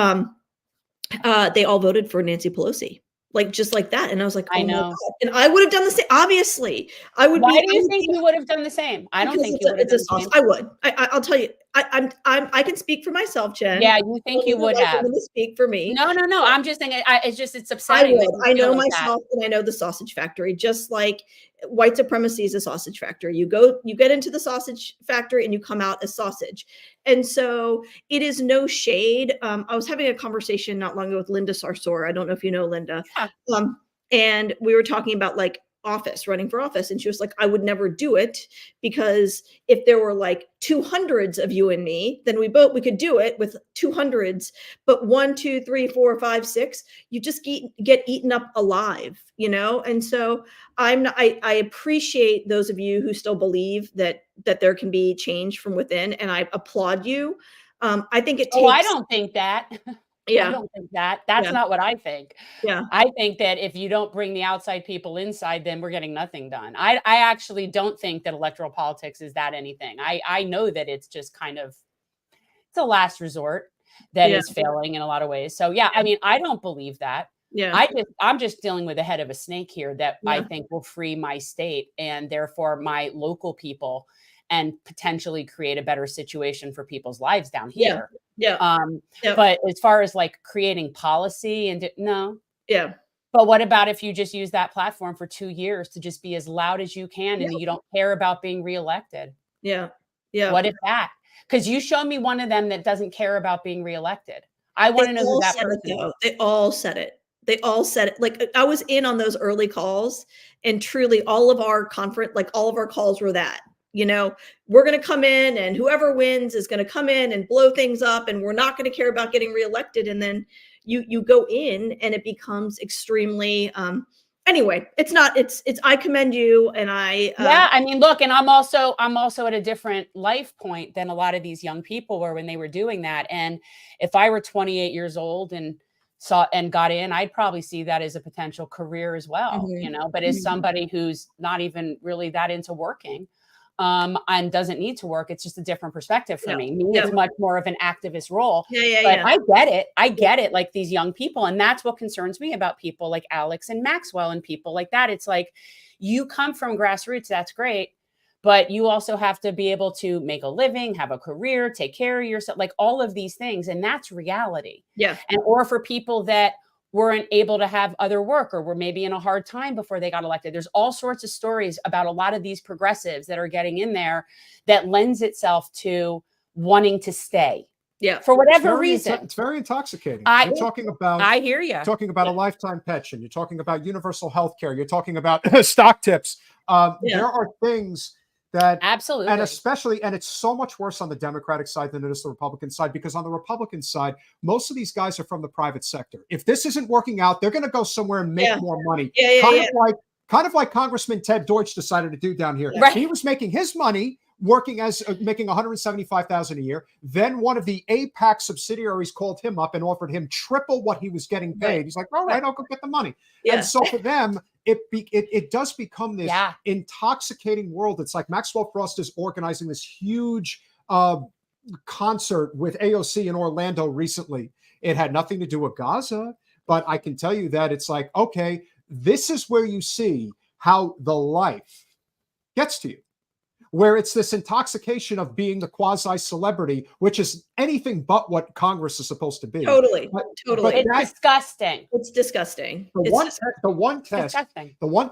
they all voted for Nancy Pelosi, like just like that. And I was like, I oh my know. God. And I would have done the same. Obviously, I would. Why do you think you would have done the same? I don't think you would have done the same. I would. I'll tell you. I can speak for myself, Jen. Yeah, you think you would have. To speak for me. No. I'm just saying. It's upsetting. I know myself, and I know the sausage factory. Just like white supremacy is a sausage factory. You get into the sausage factory, and you come out as sausage. And so it is no shade. I was having a conversation not long ago with Linda Sarsour. I don't know if you know Linda. Yeah. And we were talking about like running for office. And she was like, I would never do it because if there were like 200s of you and me, then we could do it with 200s, but 1, 2, 3, 4, 5, 6, you just get eaten up alive, you know? And so I appreciate those of you who still believe that there can be change from within. And I applaud you. I think it takes. Oh, I don't think that. Yeah. I don't think that. That's not what I think. Yeah. I think that if you don't bring the outside people inside, then we're getting nothing done. I actually don't think that electoral politics is that anything. I know that it's just kind of, it's a last resort that is failing in a lot of ways. So yeah, I mean, I don't believe that. Yeah. I'm just dealing with the head of a snake here that I think will free my state and therefore my local people and potentially create a better situation for people's lives down here. But as far as like creating policy and no. Yeah. But what about if you just use that platform for 2 years to just be as loud as you can and you don't care about being reelected? Yeah. Yeah. What if that? Because you show me one of them that doesn't care about being reelected. I want to know who that person is. They all said it. Like I was in on those early calls, and truly all of our calls were that, you know, we're going to come in and whoever wins is going to come in and blow things up and we're not going to care about getting reelected. And then you go in and it becomes extremely, anyway, I commend you. And I mean, look, and I'm also at a different life point than a lot of these young people were when they were doing that. And if I were 28 years old and got in, I'd probably see that as a potential career as well, you know, but as somebody who's not even really that into working, and doesn't need to work, it's just a different perspective for me. It's much more of an activist role. But I get it. Like these young people. And that's what concerns me about people like Alex and Maxwell and people like that. It's like, you come from grassroots, that's great. But you also have to be able to make a living, have a career, take care of yourself, like all of these things. And that's reality. Yeah. And, or for people that weren't able to have other work or were maybe in a hard time before they got elected. There's all sorts of stories about a lot of these progressives that are getting in there that lends itself to wanting to stay. Yeah. For whatever reason. It's very intoxicating. I hear you. You're talking about a lifetime pension. You're talking about universal health care. You're talking about stock tips. There are things that absolutely, and it's so much worse on the Democratic side than it is the Republican side, because on the Republican side, most of these guys are from the private sector. If this isn't working out, they're going to go somewhere and make more money. Kind of like Congressman Ted Deutsch decided to do down here. Right. He was making his money working as making $175,000 a year. Then one of the APAC subsidiaries called him up and offered him triple what he was getting paid. Right. He's like, all right, I'll go get the money. Yeah. And so for them, it does become this intoxicating world. It's like Maxwell Frost is organizing this huge concert with AOC in Orlando recently. It had nothing to do with Gaza, but I can tell you that it's like, okay, this is where you see how the life gets to you, where it's this intoxication of being the quasi-celebrity, which is anything but what Congress is supposed to be. Totally. But it's disgusting. It's disgusting. The one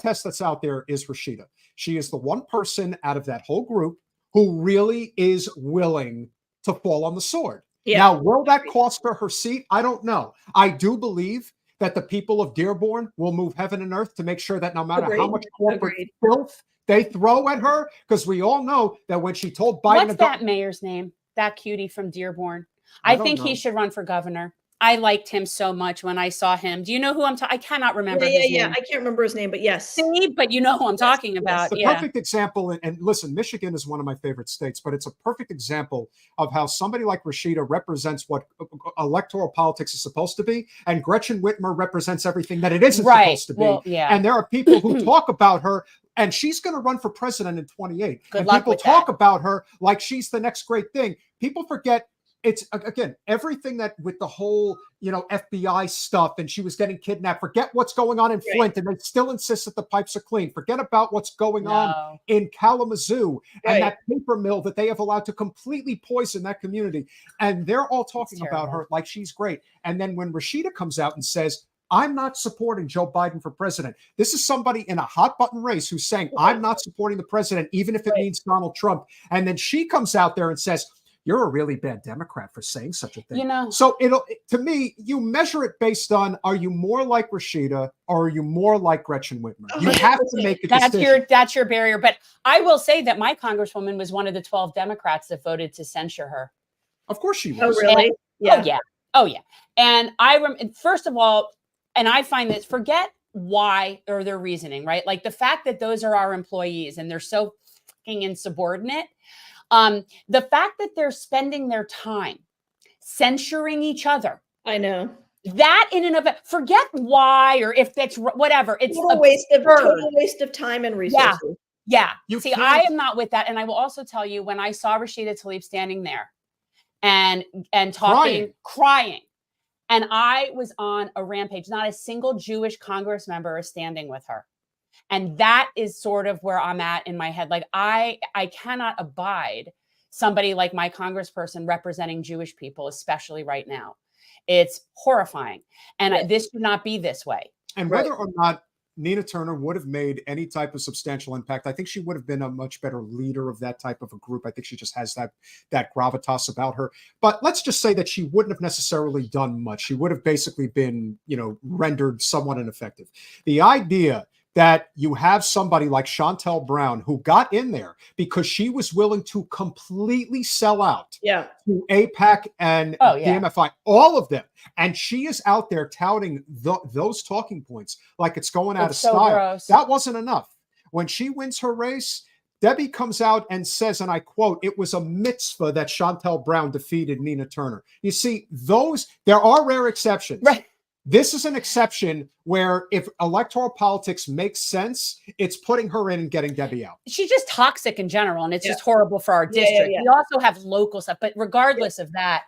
test that's out there is Rashida. She is the one person out of that whole group who really is willing to fall on the sword. Yeah. Now, will that cost her seat? I don't know. I do believe that the people of Dearborn will move heaven and earth to make sure that no matter how much corporate filth they throw at her, because we all know that when she told Biden... What's that mayor's name? That cutie from Dearborn. I think he should run for governor. I liked him so much when I saw him. Do you know who I'm talking? I cannot remember Yeah, his yeah, name. I can't remember his name, but yes. See, but you know who I'm talking about. The Yeah. perfect example, and listen, Michigan is one of my favorite states, but it's a perfect example of how somebody like Rashida represents what electoral politics is supposed to be, and Gretchen Whitmer represents everything that it isn't supposed to be. Well, yeah. And there are people who talk about her, and she's going to run for president in 28. Good and luck people with talk that. about her like she's the next great thing. People forget it's, again, everything that with the whole, FBI stuff, and she was getting kidnapped. Forget what's going on in Flint, and they still insist that the pipes are clean. Forget about what's going on in Kalamazoo and that paper mill that they have allowed to completely poison that community. And they're all talking about her like she's great. And then when Rashida comes out and says, I'm not supporting Joe Biden for president. This is somebody in a hot button race who's saying, I'm not supporting the president, even if it means Donald Trump. And then she comes out there and says, you're a really bad Democrat for saying such a thing. So to me, you measure it based on, are you more like Rashida or are you more like Gretchen Whitmer? You have to make a decision. That's your barrier. But I will say that my congresswoman was one of the 12 Democrats that voted to censure her. Of course she was. Oh, really? Oh, yeah. And first of all, and I find this, forget why or their reasoning, right? Like the fact that those are our employees and they're so fucking insubordinate. The fact that they're spending their time censuring each other. I know. That in and of it, forget why or if that's whatever. It's total waste of time and resources. Yeah. See, I am not with that. And I will also tell you, when I saw Rashida Tlaib standing there and talking, crying, and I was on a rampage, not a single Jewish Congress member is standing with her. And that is sort of where I'm at in my head. Like I cannot abide somebody like my congressperson representing Jewish people, especially right now. It's horrifying. And this should not be this way. And whether or not Nina Turner would have made any type of substantial impact, I think she would have been a much better leader of that type of a group. I think she just has that gravitas about her. But let's just say that she wouldn't have necessarily done much. She would have basically been, rendered somewhat ineffective. The idea that you have somebody like Shontel Brown who got in there because she was willing to completely sell out to AIPAC and DMFI, all of them. And she is out there touting those talking points like it's going out of style. Gross. That wasn't enough. When she wins her race, Debbie comes out and says, and I quote, it was a mitzvah that Shontel Brown defeated Nina Turner. You see, there are rare exceptions. Right. This is an exception where if electoral politics makes sense, it's putting her in and getting Debbie out. She's just toxic in general, and it's just horrible for our district. We also have local stuff, but regardless of that,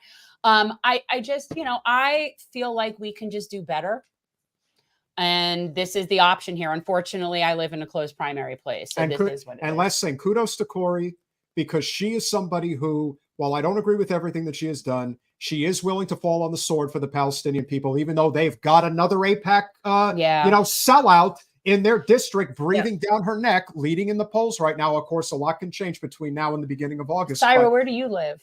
I just, I feel like we can just do better. And this is the option here. Unfortunately, I live in a closed primary place. So this is what it is. And last thing, kudos to Corey, because she is somebody who, while I don't agree with everything that she has done, she is willing to fall on the sword for the Palestinian people, even though they've got another AIPAC, sellout in their district breathing down her neck, leading in the polls right now. Of course, a lot can change between now and the beginning of August. Saira, where do you live?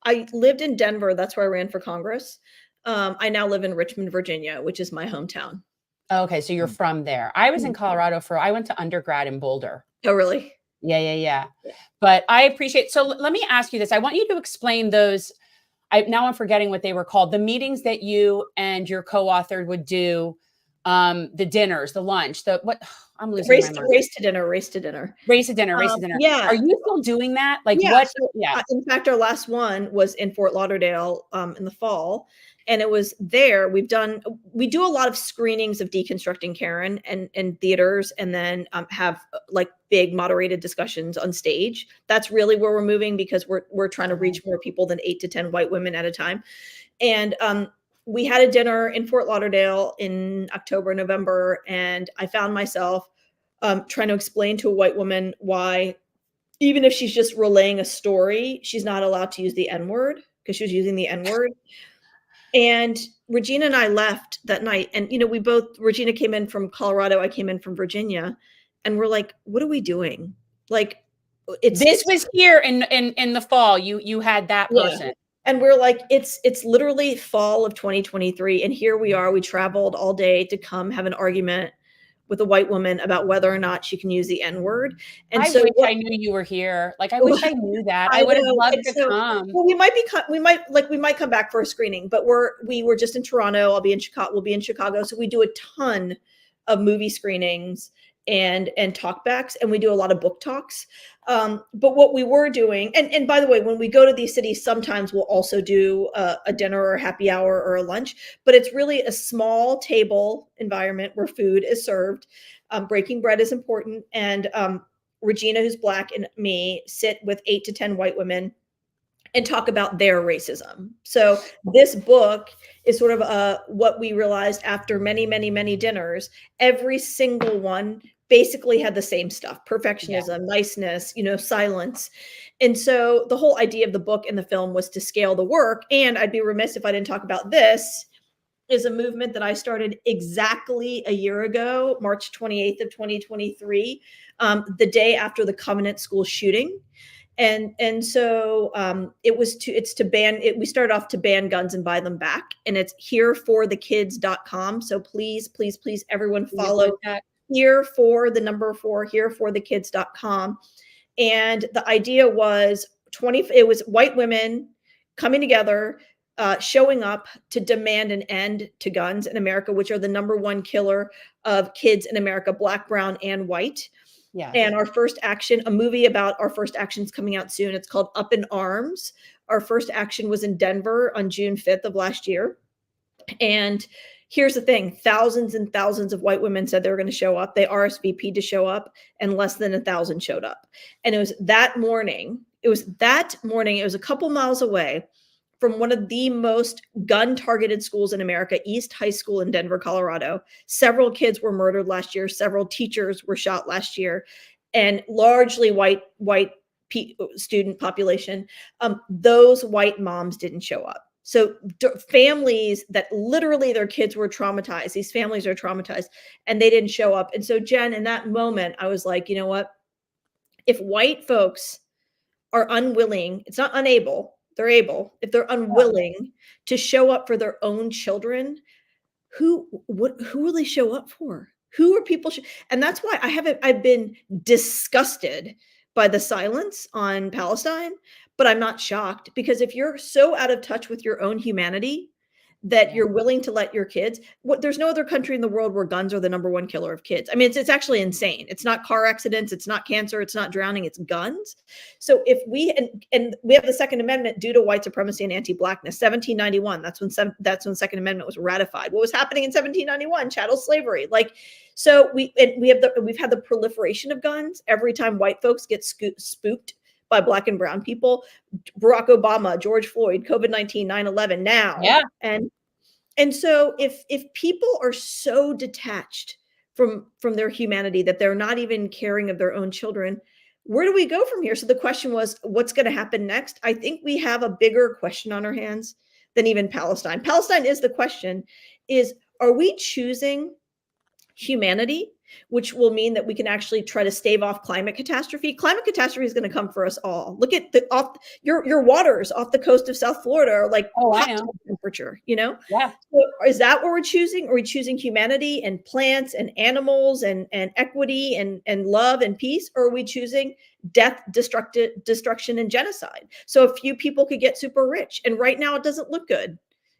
I lived in Denver. That's where I ran for Congress. I now live in Richmond, Virginia, which is my hometown. Okay, so you're from there. I was in Colorado I went to undergrad in Boulder. Oh, really? Yeah. But I appreciate, so let me ask you this. I want you to explain those. Now I'm forgetting what they were called. The meetings that you and your co-author would do, the dinners, the lunch, I'm losing my mind. Race to dinner. Yeah. Are you still doing that? Like what? Yeah. In fact, our last one was in Fort Lauderdale in the fall. And it was there. We do a lot of screenings of Deconstructing Karen and theaters, and then have like big moderated discussions on stage. That's really where we're moving, because we're trying to reach more people than 8 to 10 white women at a time. And we had a dinner in Fort Lauderdale in October, November, and I found myself trying to explain to a white woman why, even if she's just relaying a story, she's not allowed to use the N-word, because she was using the N-word. And Regina and I left that night, and Regina came in from Colorado, I came in from Virginia, and we're like, what are we doing? Like, this was here in the fall. You had that person. And we're like, it's literally fall of 2023. And here we are, we traveled all day to come have an argument with a white woman about whether or not she can use the N-word. And I so wish I knew you were here. Like, I wish I knew that. I would have loved to come. Well, we might come back for a screening, but we were just in Toronto. I'll be in Chicago. We'll be in Chicago. So we do a ton of movie screenings and talkbacks, and we do a lot of book talks. But what we were doing, and by the way, when we go to these cities, sometimes we'll also do a dinner or a happy hour or a lunch, but it's really a small table environment where food is served. Breaking bread is important. And Regina, who's Black, and me sit with 8 to 10 white women and talk about their racism. So this book is sort of what we realized after many, many, many dinners. Every single one basically had the same stuff: perfectionism, niceness, silence. And so the whole idea of the book and the film was to scale the work. And I'd be remiss if I didn't talk about this. Is a movement that I started exactly a year ago, March 28th of 2023, the day after the Covenant School shooting. And so it's to ban it. We started off to ban guns and buy them back. And it's hereforthekids.com. So please, please, please, everyone follow hereforthekids.com. And the idea was it was white women coming together, showing up to demand an end to guns in America, which are the #1 killer of kids in America, Black, brown, and white. Yeah. And our first action, a movie about our first actions coming out soon. It's called Up in Arms. Our first action was in Denver on June 5th of last year. And here's the thing: thousands and thousands of white women said they were going to show up. They RSVP'd to show up, and less than 1,000 showed up. And it was that morning. It was a couple miles away from one of the most gun-targeted schools in America, East High School in Denver, Colorado. Several kids were murdered last year. Several teachers were shot last year, and largely white student population. Those white moms didn't show up. So families that literally their kids were traumatized, these families are traumatized, and they didn't show up. And so, Jen, in that moment, I was like, you know what? If white folks are unwilling, it's not unable, they're able. If they're unwilling to show up for their own children, who will they show up for? Who are people? And that's why I've been disgusted by the silence on Palestine, but I'm not shocked, because if you're so out of touch with your own humanity that you're willing to let your kids, there's no other country in the world where guns are the #1 killer of kids. I mean, it's actually insane. It's not car accidents, it's not cancer, it's not drowning, it's guns. So if and we have the Second Amendment due to white supremacy and anti-Blackness, 1791, that's when Second Amendment was ratified. What was happening in 1791? Chattel slavery. So we've had the proliferation of guns. Every time white folks get spooked by Black and brown people, Barack Obama, George Floyd, COVID-19, 9/11 now. Yeah. And so if people are so detached from their humanity that they're not even caring of their own children, where do we go from here? So the question was, what's going to happen next? I think we have a bigger question on our hands than even Palestine. Palestine is the question: are we choosing humanity, which will mean that we can actually try to stave off climate catastrophe? Climate catastrophe is going to come for us all. Look at your waters off the coast of South Florida are like temperature, Yeah. So is that what we're choosing? Are we choosing humanity and plants and animals and equity and love and peace? Or are we choosing death, destruction, and genocide? So a few people could get super rich. And right now it doesn't look good.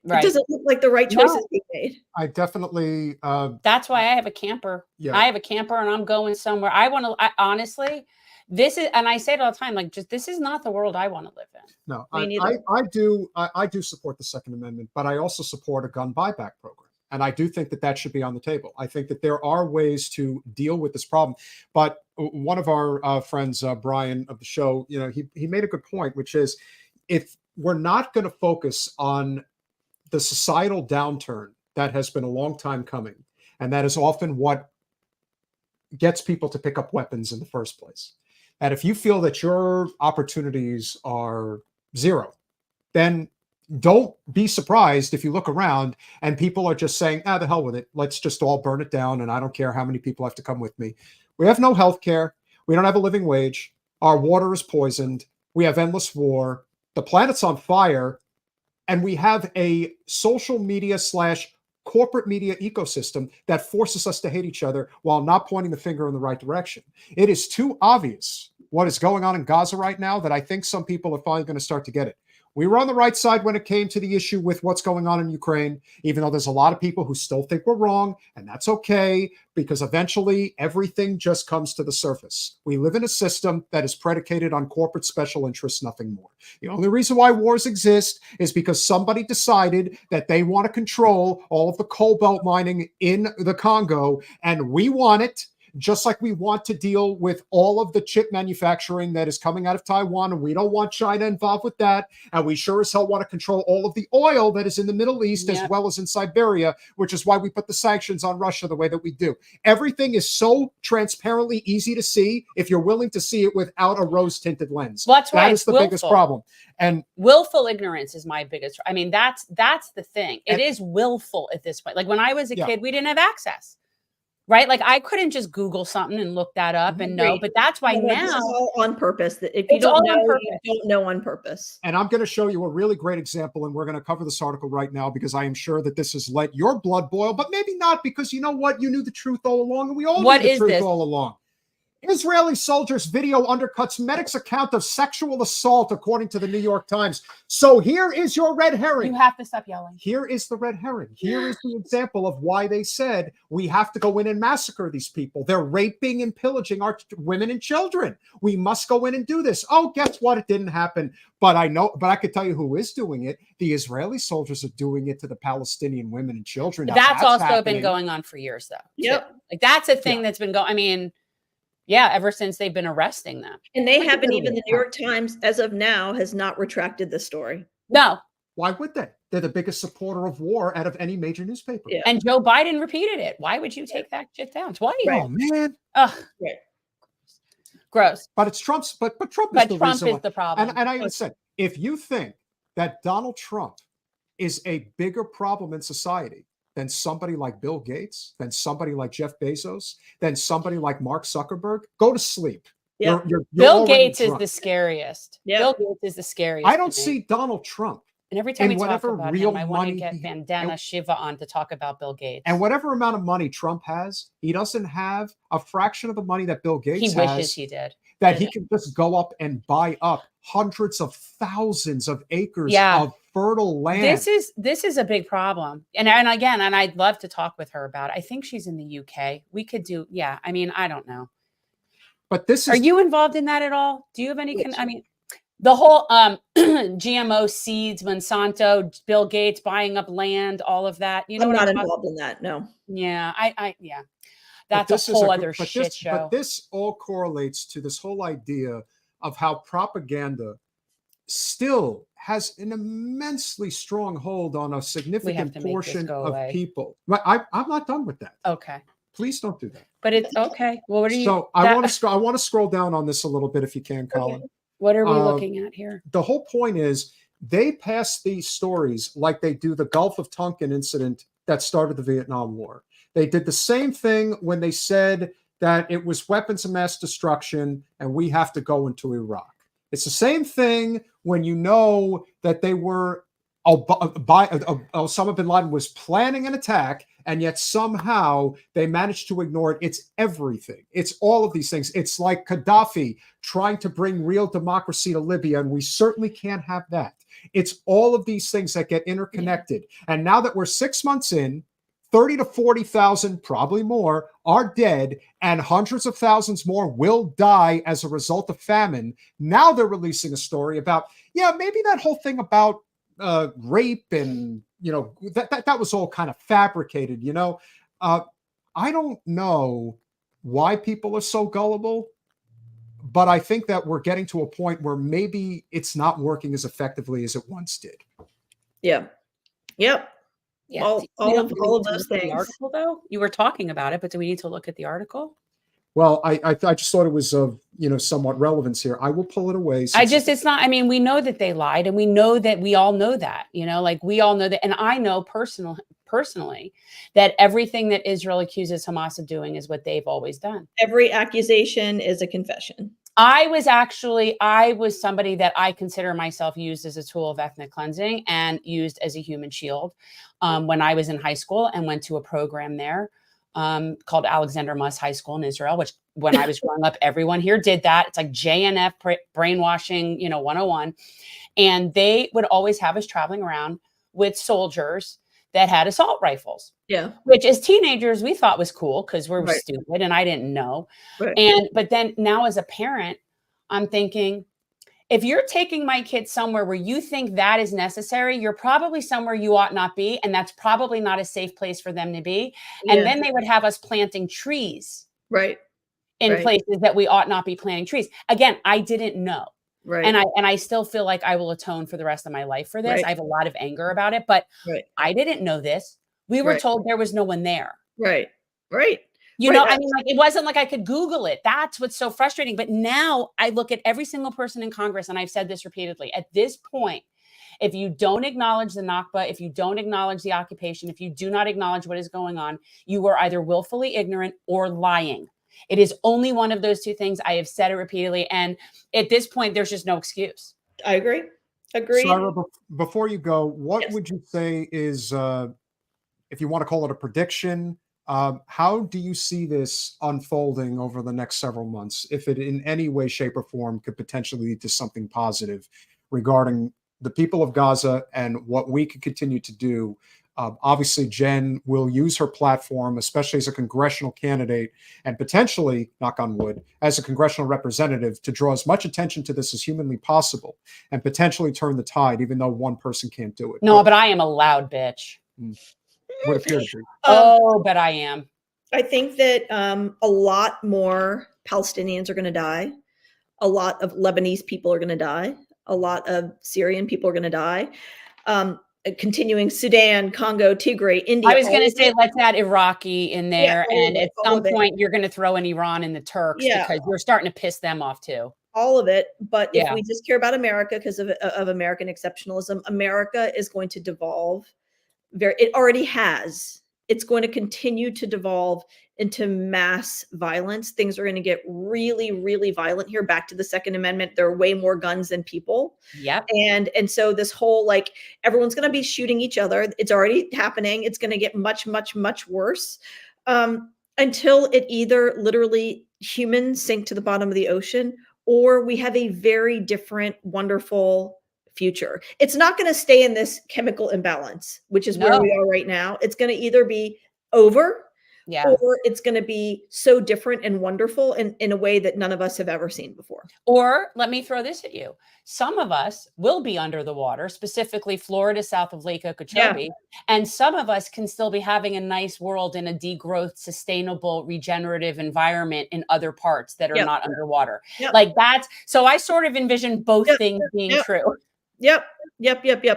Right. It doesn't look like the right choices being made. I definitely. That's why I have a camper. Yeah. I have a camper, and I'm going somewhere. Honestly, this is, and I say it all the time, this is not the world I want to live in. No, I do support the Second Amendment, but I also support a gun buyback program. And I do think that should be on the table. I think that there are ways to deal with this problem. But one of our friends, Brian of the show, he made a good point, which is, if we're not going to focus on the societal downturn that has been a long time coming, and that is often what gets people to pick up weapons in the first place. And if you feel that your opportunities are zero, then don't be surprised if you look around and people are just saying, the hell with it. Let's just all burn it down. And I don't care how many people have to come with me. We have no health care. We don't have a living wage. Our water is poisoned. We have endless war. The planet's on fire. And we have a social media / corporate media ecosystem that forces us to hate each other while not pointing the finger in the right direction. It is too obvious what is going on in Gaza right now that I think some people are finally going to start to get it. We were on the right side when it came to the issue with what's going on in Ukraine, even though there's a lot of people who still think we're wrong, and that's okay, because eventually everything just comes to the surface. We live in a system that is predicated on corporate special interests, nothing more. The only reason why wars exist is because somebody decided that they want to control all of the cobalt mining in the Congo, and we want it. Just like we want to deal with all of the chip manufacturing that is coming out of Taiwan, and we don't want China involved with that. And we sure as hell want to control all of the oil that is in the Middle East, as well as in Siberia, which is why we put the sanctions on Russia the way that we do. Everything is so transparently easy to see if you're willing to see it without a rose-tinted lens. Well, that's why that is the biggest problem. And willful ignorance is my biggest. I mean, that's the thing. It is willful at this point. Like when I was a kid, we didn't have access. Right? Like I couldn't just Google something and look that up and know, but that's why now it's all on purpose. That if you don't know, you don't know on purpose. And I'm going to show you a really great example, and we're going to cover this article right now because I am sure that this has let your blood boil, but maybe not, because you know what? You knew the truth all along, and we all knew the truth all along. Israeli soldiers' video undercuts medics' account of sexual assault, according to the New York Times. So here is your red herring. You have to stop yelling. Here is the red herring. Here is the example of why they said we have to go in and massacre these people. They're raping and pillaging our women and children. We must go in and do this. Oh, guess what? It didn't happen. But I could tell you who is doing it. The Israeli soldiers are doing it to the Palestinian women and children. Now, that's also been going on for years, though. Yep. Like that's a thing that's been going. I mean, yeah, ever since they've been arresting them. And they haven't even, the New York Times, as of now, has not retracted the story. No. Why would they? They're the biggest supporter of war out of any major newspaper. Yeah. And Joe Biden repeated it. Why would you take that shit down twice? Right. Oh, man. Ugh. Right. Gross. But it's Trump's, but Trump is the reason why. The problem. And I said, if you think that Donald Trump is a bigger problem in society than somebody like Bill Gates, than somebody like Jeff Bezos, than somebody like Mark Zuckerberg, go to sleep. Yeah. You're Bill Gates is the scariest. Yeah. Bill Gates is the scariest. I don't see Donald Trump. And every time we talk whatever about real him, I want to money get Vandana Shiva on to talk about Bill Gates. And whatever amount of money Trump has, he doesn't have a fraction of the money that Bill Gates has. He wishes he did. That he can just go up and buy up hundreds of thousands of acres of fertile land. This is a big problem. And again, and I'd love to talk with her about it. I think she's in the UK. We could do, I mean, I don't know. But this is, are you involved in that at all? Do you have any, I mean, the whole GMO seeds, Monsanto, Bill Gates buying up land, all of that. You know, I'm not involved in that. No. Yeah. That's a whole other shit show. But this all correlates to this whole idea of how propaganda still has an immensely strong hold on a significant portion of people. But I'm not done with that. Okay. Please don't do that. But it's okay. Well, what are you? So I want to scroll down on this a little bit if you can, Colin. Okay. What are we looking at here? The whole point is they pass these stories like they do the Gulf of Tonkin incident that started the Vietnam War. They did the same thing when they said that it was weapons of mass destruction and we have to go into Iraq. It's the same thing when you know that they were Osama bin Laden was planning an attack, and yet somehow they managed to ignore it. It's everything. It's all of these things. It's like Gaddafi trying to bring real democracy to Libya, and we certainly can't have that. It's all of these things that get interconnected. And now that we're 6 months in, 30 to 40,000, probably more, are dead, and hundreds of thousands more will die as a result of famine. Now they're releasing a story about, maybe that whole thing about rape and, that was all kind of fabricated, I don't know why people are so gullible, but I think that we're getting to a point where maybe it's not working as effectively as it once did. Yeah. Yep. Yeah. All of those things. The article, though, you were talking about it, but do we need to look at the article? Well, I just thought it was of somewhat relevance here. I will pull it away. It's not. I mean, we know that they lied, and we know that we all know that. Like we all know that, and I know personally that everything that Israel accuses Hamas of doing is what they've always done. Every accusation is a confession. I was somebody that I consider myself used as a tool of ethnic cleansing and used as a human shield when I was in high school and went to a program there called Alexander Muss High School in Israel, which when I was growing up, everyone here did that. It's like JNF brainwashing, 101. And they would always have us traveling around with soldiers that had assault rifles. Yeah. Which as teenagers, we thought was cool because we're Right. stupid and I didn't know. Right. But then now as a parent, I'm thinking, if you're taking my kids somewhere where you think that is necessary, you're probably somewhere you ought not be. And that's probably not a safe place for them to be. And Yeah. then they would have us planting trees Right. in Right. places that we ought not be planting trees. Again, I didn't know. Right. And I still feel like I will atone for the rest of my life for this. Right. I have a lot of anger about it, but Right. I didn't know this. We were Right. told there was no one there. Right. Right. You Right. know, I mean, like, it wasn't like I could Google it. That's what's so frustrating. But now I look at every single person in Congress, and I've said this repeatedly. At this point, if you don't acknowledge the Nakba, if you don't acknowledge the occupation, if you do not acknowledge what is going on, you are either willfully ignorant or lying. It is only one of those two things. I have said it repeatedly. And at this point, there's just no excuse. I agree. Agreed. Saira, before you go, what Yes. would you say is, if you want to call it a prediction, how do you see this unfolding over the next several months? If it in any way, shape, or form could potentially lead to something positive regarding the people of Gaza and what we can continue to do. Obviously, Jen will use her platform, especially as a congressional candidate and potentially, knock on wood, as a congressional representative to draw as much attention to this as humanly possible and potentially turn the tide, even though one person can't do it. No, but I am a loud bitch. Would appear to be. But I am. I think that a lot more Palestinians are going to die. A lot of Lebanese people are going to die. A lot of Syrian people are going to die. Continuing Sudan, Congo, Tigray, India. I was going to say, let's add Iraqi in there. Yeah, and at some point, you're going to throw in Iran and the Turks because you're starting to piss them off too. All of it. But if we just care about America because of American exceptionalism, America is going to devolve. It already has. It's going to continue to devolve into mass violence. Things are going to get really, really violent here. Back to the Second Amendment, there are way more guns than people. Yep. And so this whole, like, everyone's going to be shooting each other. It's already happening. It's going to get much, much, much worse until it either literally humans sink to the bottom of the ocean, or we have a very different, wonderful future. It's not going to stay in this chemical imbalance, which is where we are right now. It's going to either be over, or it's going to be so different and wonderful in a way that none of us have ever seen before. Or let me throw this at you. Some of us will be under the water, specifically Florida, south of Lake Okeechobee. And some of us can still be having a nice world in a degrowth, sustainable, regenerative environment in other parts that are not underwater. Like that's, so I sort of envision both things being true. Yep.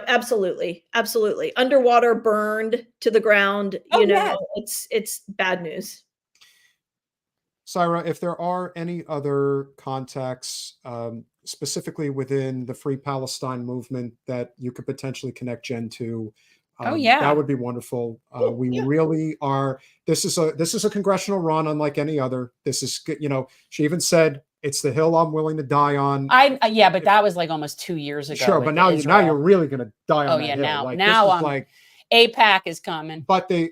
Absolutely. Absolutely. Underwater, burned to the ground. It's bad news. Saira, if there are any other contacts, specifically within the Free Palestine movement that you could potentially connect Jen to, that would be wonderful. We really are. This is a congressional run unlike any other. This is, she even said, it's the hill I'm willing to die on. But that was like almost 2 years ago. Sure, but now you're really going to die on that hill. Now I'm AIPAC is coming. But the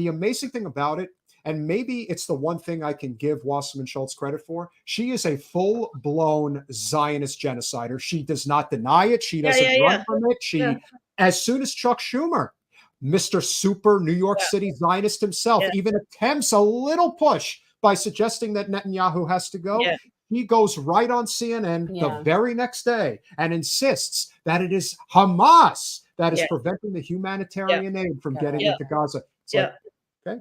amazing thing about it, and maybe it's the one thing I can give Wasserman Schultz credit for, she is a full-blown Zionist genocider. She does not deny it. She doesn't run from it. As soon as Chuck Schumer, Mr. Super New York City Zionist himself, even attempts a little push by suggesting that Netanyahu has to go, he goes right on CNN the very next day and insists that it is Hamas that is preventing the humanitarian aid from getting into Gaza. It's like, okay,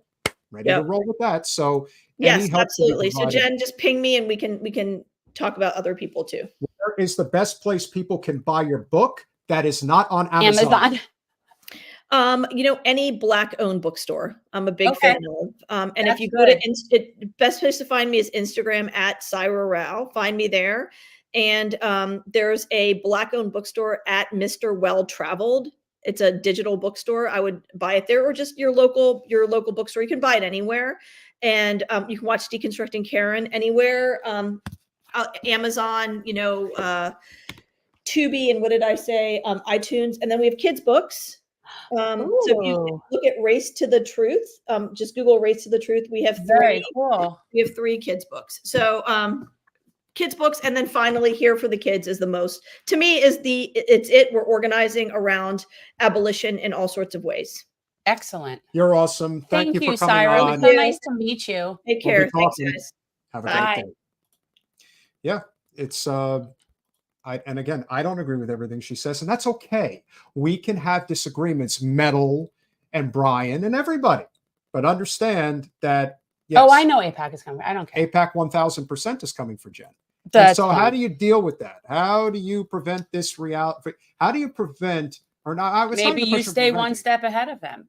ready to roll with that. So yes, absolutely. So Jen, just ping me and we can talk about other people too. Where is the best place people can buy your book that is not on Amazon? Any Black-owned bookstore. I'm a big fan of. And if you go to best place to find me is Instagram at Saira Rao. Find me there. And there's a Black-owned bookstore at Mr. Well Traveled. It's a digital bookstore. I would buy it there, or just your local bookstore. You can buy it anywhere. And you can watch Deconstructing Karen anywhere. Amazon, Tubi, and what did I say? iTunes, and then we have kids books. So if you Ooh, look at Race to the Truth, just Google Race to the Truth. We have very three. cool. We have 3 kids books. So kids books, and then finally Here for the Kids is the most, to me, is we're organizing around abolition in all sorts of ways. Excellent. You're awesome. Thank you for coming Saira. It was on. so nice to meet you. Take We'll care. be Thanks, talking. guys. Have a Bye. great day. Yeah, it's and again, I don't agree with everything she says, and that's okay. We can have disagreements, Metal and Brian and everybody, but understand that. Yes, Oh, I know APAC is coming. I don't care. APAC 1000% is coming for Jen. And That's so, how fine. do you deal with that? How do you prevent this reality? How do you prevent, or not? Maybe you stay one step ahead of them.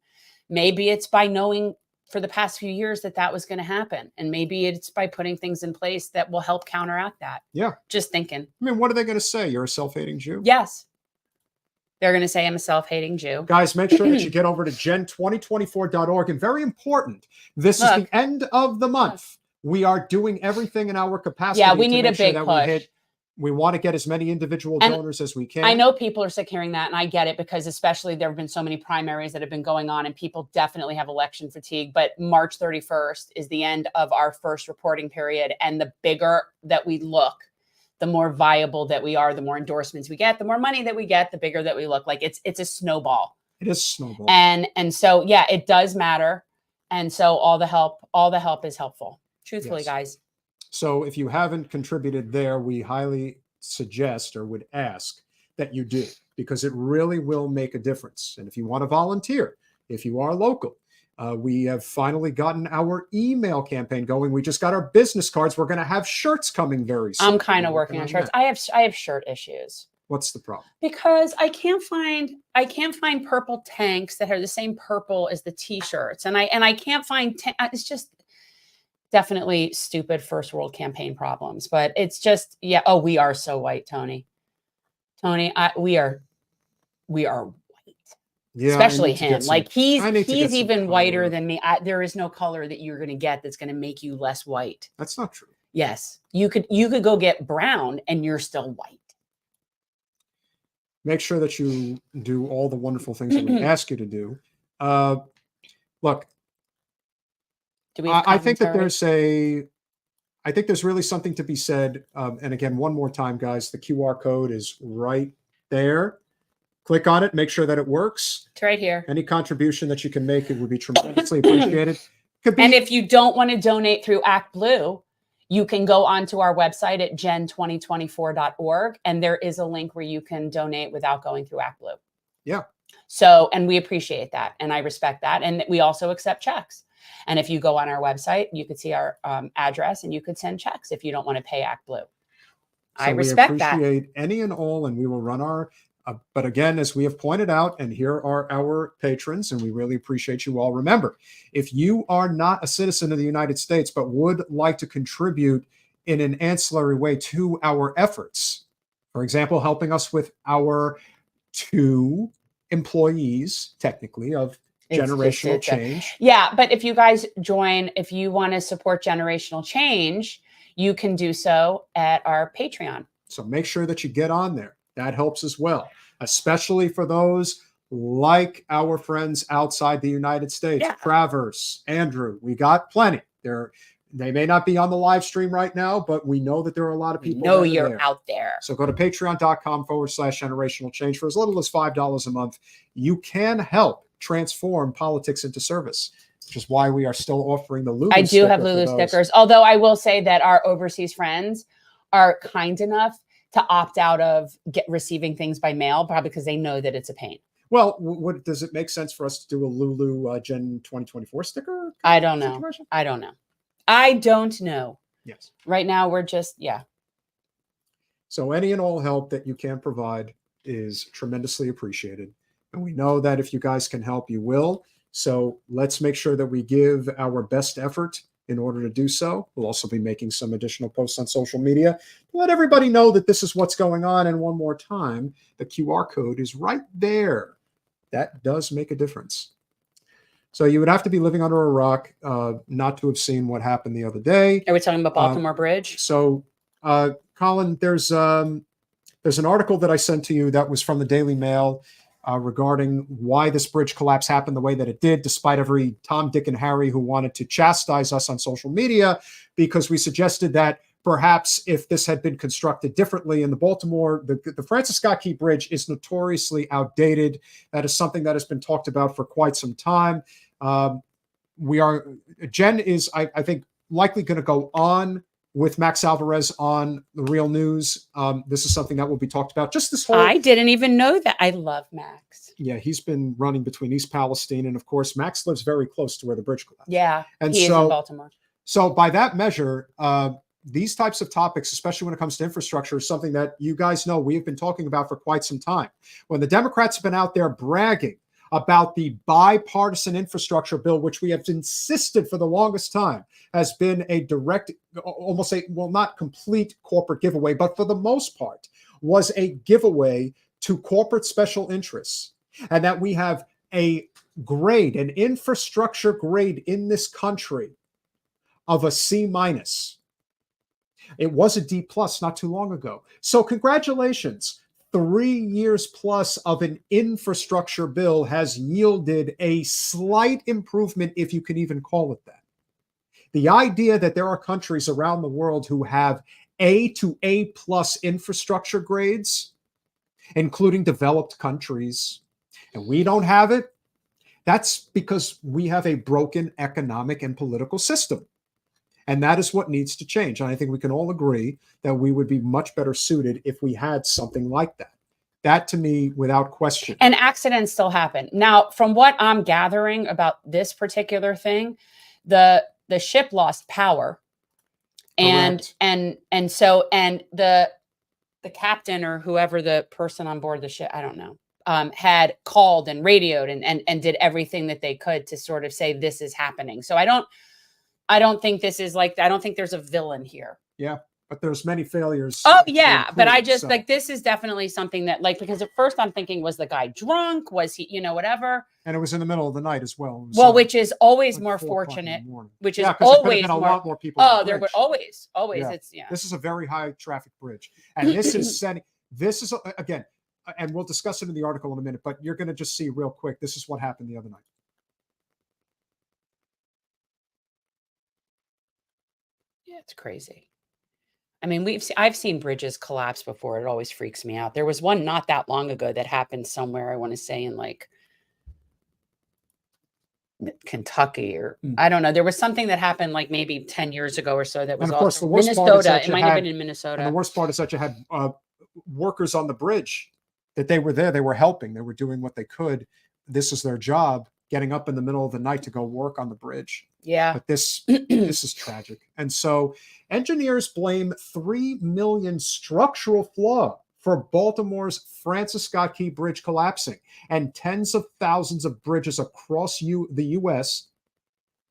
Maybe it's by knowing for the past few years that was going to happen. And maybe it's by putting things in place that will help counteract that. Yeah. Just thinking. I mean, what are they going to say? You're a self-hating Jew? Yes. They're going to say I'm a self-hating Jew. Guys, make sure that you get over to gen2024.org. And very important, this is the end of the month. We are doing everything in our capacity. Yeah, we need a big push. We want to get as many individual donors as we can. I know people are sick hearing that, and I get it, because especially there have been so many primaries that have been going on, and people definitely have election fatigue. But March 31st is the end of our first reporting period, and the bigger that we look, the more viable that we are, the more endorsements we get, the more money that we get, the bigger that we look. Like it's a snowball. It is a snowball. And so yeah, it does matter. And so all the help is helpful. Truthfully, guys. So if you haven't contributed there, we highly suggest or would ask that you do, because it really will make a difference. And if you want to volunteer, if you are local, we have finally gotten our email campaign going. We just got our business cards. We're going to have shirts coming very soon. I'm kind of working on shirts. I have shirt issues. What's the problem? Because I can't find purple tanks that are the same purple as the t-shirts, and I can't find. It's just definitely stupid first world campaign problems. But it's just, yeah. Oh, we are so white, Tony. We are white. Yeah, especially him. Like he's even whiter than me. There is no color that you're going to get that's going to make you less white. That's not true. Yes, you could go get brown and you're still white. Make sure that you do all the wonderful things that we ask you to do. Look, I think that there's really something to be said. And again, one more time, guys, the QR code is right there. Click on it. Make sure that it works. It's right here. Any contribution that you can make, it would be tremendously appreciated. And if you don't want to donate through Act Blue, you can go onto our website at gen2024.org, and there is a link where you can donate without going through Act Blue. Yeah. So, and we appreciate that, and I respect that. And we also accept checks. And if you go on our website, you could see our address, and you could send checks if you don't want to pay Act Blue. So I respect that. We appreciate any and all, and we will run our. But again, as we have pointed out, and here are our patrons, and we really appreciate you all. Remember, if you are not a citizen of the United States, but would like to contribute in an ancillary way to our efforts, for example, helping us with our 2 employees, technically, of Generational Change. Yeah, but if you guys join, if you want to support Generational Change, you can do so at our Patreon. So make sure that you get on there. That helps as well, especially for those like our friends outside the United States. Yeah. Travers, Andrew, we got plenty. They may not be on the live stream right now, but we know that there are a lot of people. No, you're out there. So go to patreon.com/generational change. For as little as $5 a month, you can help transform politics into service, which is why we are still offering the Lulu. I do have Lulu stickers, although I will say that our overseas friends are kind enough to opt out of receiving things by mail, probably because they know that it's a pain. Well, does it make sense for us to do a Lulu Gen 2024 sticker? I don't know. I don't know. Yes. Right now, we're just, yeah. So any and all help that you can provide is tremendously appreciated. And we know that if you guys can help, you will. So let's make sure that we give our best effort in order to do so. We'll also be making some additional posts on social media to let everybody know that this is what's going on. And one more time, the QR code is right there. That does make a difference. So you would have to be living under a rock not to have seen what happened the other day. Are we talking about Baltimore Bridge? So Colin, there's an article that I sent to you that was from the Daily Mail regarding why this bridge collapse happened the way that it did, despite every Tom, Dick, and Harry who wanted to chastise us on social media, because we suggested that perhaps if this had been constructed differently in the Baltimore, the Francis Scott Key Bridge is notoriously outdated. That is something that has been talked about for quite some time. Jen is, I think, likely going to go on with Max Alvarez on The Real News. This is something that will be talked about. Just this whole... I didn't even know that. I love Max. Yeah, he's been running between East Palestine, and of course, Max lives very close to where the bridge collapsed. Yeah, and he is in Baltimore. So by that measure, these types of topics, especially when it comes to infrastructure, is something that you guys know we have been talking about for quite some time. When the Democrats have been out there bragging about the bipartisan infrastructure bill, which we have insisted for the longest time has been a direct, almost a, well, not complete corporate giveaway, but for the most part was a giveaway to corporate special interests, and that we have a grade, an infrastructure grade in this country of a C minus. It was a D plus not too long ago. So congratulations. 3 years plus of an infrastructure bill has yielded a slight improvement, if you can even call it that. The idea that there are countries around the world who have A to A plus infrastructure grades, including developed countries, and we don't have it, that's because we have a broken economic and political system. And that is what needs to change. And I think we can all agree that we would be much better suited if we had something like that. That, to me, without question. And accidents still happen. Now, from what I'm gathering about this particular thing, the ship lost power. And so the captain or whoever the person on board the ship, I don't know, had called and radioed and did everything that they could to sort of say this is happening. So I don't think this is like, I don't think there's a villain here. Yeah, but there's many failures. Oh yeah, but I just like, this is definitely something that, like, because at first I'm thinking, was the guy drunk? Was he, you know, whatever? And it was in the middle of the night as well. Well, which is always like more fortunate. Which is always a lot more people. Oh, there were always. Yeah. It's This is a very high traffic bridge, and this is setting. This is again, and we'll discuss it in the article in a minute. But you're going to just see real quick. This is what happened the other night. Yeah, it's crazy. I mean, I've seen bridges collapse before. It always freaks me out. There was one not that long ago that happened somewhere, I want to say in like Kentucky or I don't know. There was something that happened like maybe 10 years ago or so that was also Minnesota. It might have been in Minnesota. And the worst part is that you had workers on the bridge, that they were there. They were helping. They were doing what they could. This is their job, getting up in the middle of the night to go work on the bridge. Yeah. But this is tragic. And so engineers blame 3 million structural flaw for Baltimore's Francis Scott Key Bridge collapsing, and tens of thousands of bridges across the U.S.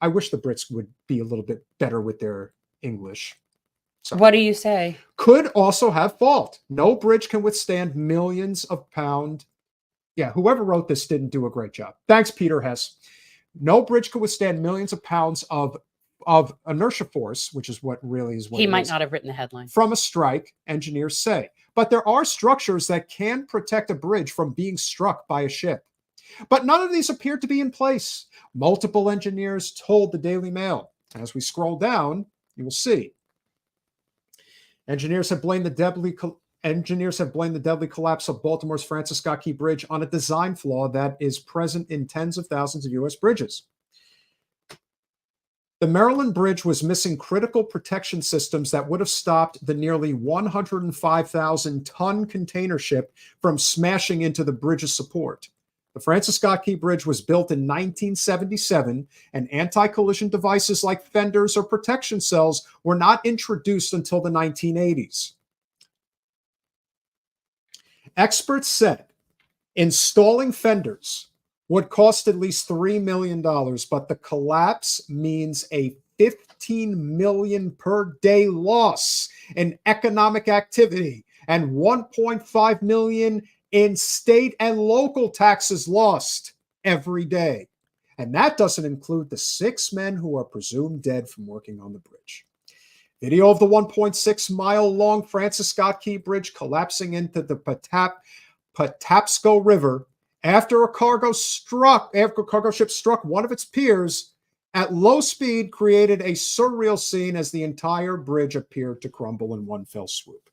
I wish the Brits would be a little bit better with their English. Sorry. What do you say? Could also have fault. No bridge can withstand millions of pounds. Yeah, whoever wrote this didn't do a great job. Thanks, Peter Hess. No bridge can withstand millions of pounds of inertia force, which is what really is what he might not have written the headline. From a strike, engineers say. But there are structures that can protect a bridge from being struck by a ship. But none of these appear to be in place. Multiple engineers told the Daily Mail. As we scroll down, you will see. Engineers have blamed the deadly collapse of Baltimore's Francis Scott Key Bridge on a design flaw that is present in tens of thousands of U.S. bridges. The Maryland Bridge was missing critical protection systems that would have stopped the nearly 105,000-ton container ship from smashing into the bridge's support. The Francis Scott Key Bridge was built in 1977, and anti-collision devices like fenders or protection cells were not introduced until the 1980s. Experts said installing fenders would cost at least $3 million, but the collapse means a $15 million per day loss in economic activity and $1.5 million in state and local taxes lost every day. And that doesn't include the 6 men who are presumed dead from working on the bridge. Video of the 1.6 mile long Francis Scott Key Bridge collapsing into the Patapsco River after a cargo ship struck one of its piers at low speed, created a surreal scene as the entire bridge appeared to crumble in one fell swoop.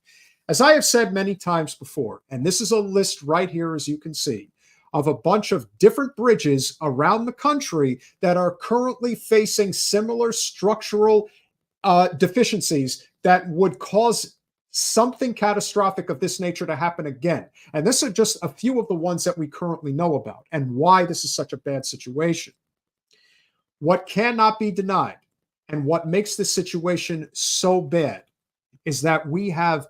As I have said many times before, and this is a list right here, as you can see, of a bunch of different bridges around the country that are currently facing similar structural deficiencies that would cause something catastrophic of this nature to happen again. And this are just a few of the ones that we currently know about and why this is such a bad situation. What cannot be denied and what makes this situation so bad is that we have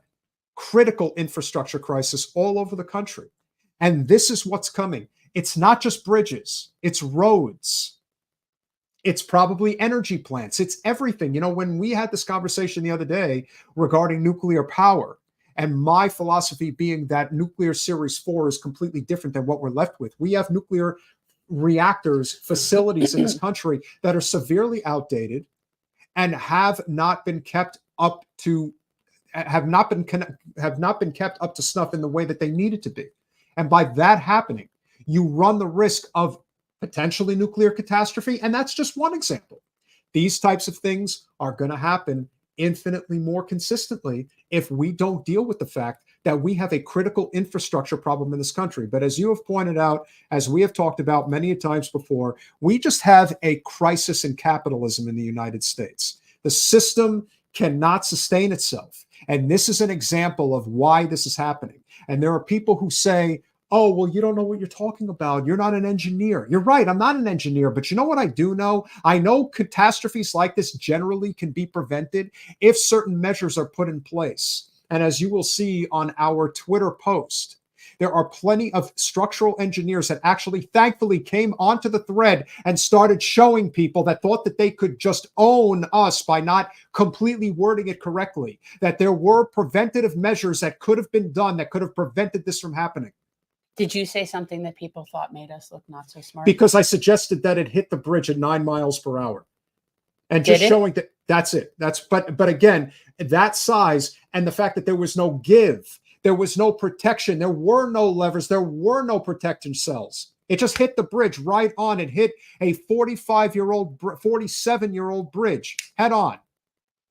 critical infrastructure crisis all over the country. And this is what's coming. It's not just bridges, it's roads. It's probably energy plants. It's everything. You know, when we had this conversation the other day regarding nuclear power, and my philosophy being that nuclear Series 4 is completely different than what we're left with. We have nuclear reactors, facilities in this country that are severely outdated and have not been kept up to snuff in the way that they needed to be. And by that happening, you run the risk of potentially nuclear catastrophe. And that's just one example. These types of things are going to happen infinitely more consistently if we don't deal with the fact that we have a critical infrastructure problem in this country. But as you have pointed out, as we have talked about many times before, we just have a crisis in capitalism in the United States. The system cannot sustain itself. And this is an example of why this is happening. And there are people who say, oh, well, you don't know what you're talking about. You're not an engineer. You're right. I'm not an engineer. But you know what I do know? I know catastrophes like this generally can be prevented if certain measures are put in place. And as you will see on our Twitter post, there are plenty of structural engineers that actually thankfully came onto the thread and started showing people that thought that they could just own us by not completely wording it correctly, that there were preventative measures that could have been done that could have prevented this from happening. Did you say something that people thought made us look not so smart? Because I suggested that it hit the bridge at 9 miles per hour. And just showing that that's it. But again, that size and the fact that there was no give, there was no protection, there were no levers, there were no protection cells. It just hit the bridge right on. It hit a 47-year-old bridge head on.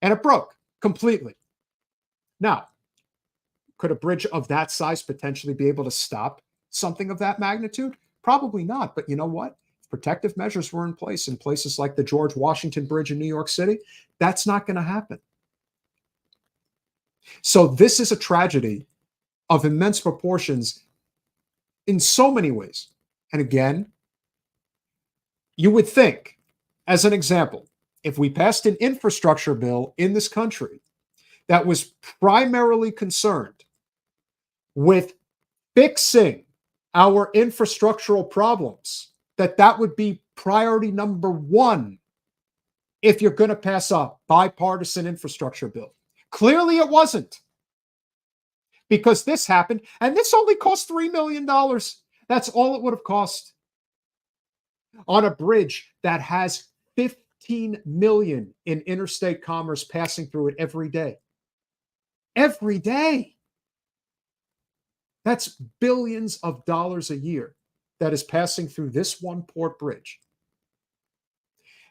And it broke completely. Now, could a bridge of that size potentially be able to stop something of that magnitude? Probably not. But you know what? If protective measures were in places like the George Washington Bridge in New York City, that's not going to happen. So this is a tragedy of immense proportions in so many ways. And again, you would think, as an example, if we passed an infrastructure bill in this country that was primarily concerned with fixing our infrastructural problems, that would be priority number one if you're going to pass a bipartisan infrastructure bill. Clearly it wasn't, because this happened, and this only cost $3 million. That's all it would have cost on a bridge that has 15 million in interstate commerce passing through it every day. Every day. That's billions of dollars a year that is passing through this one port bridge.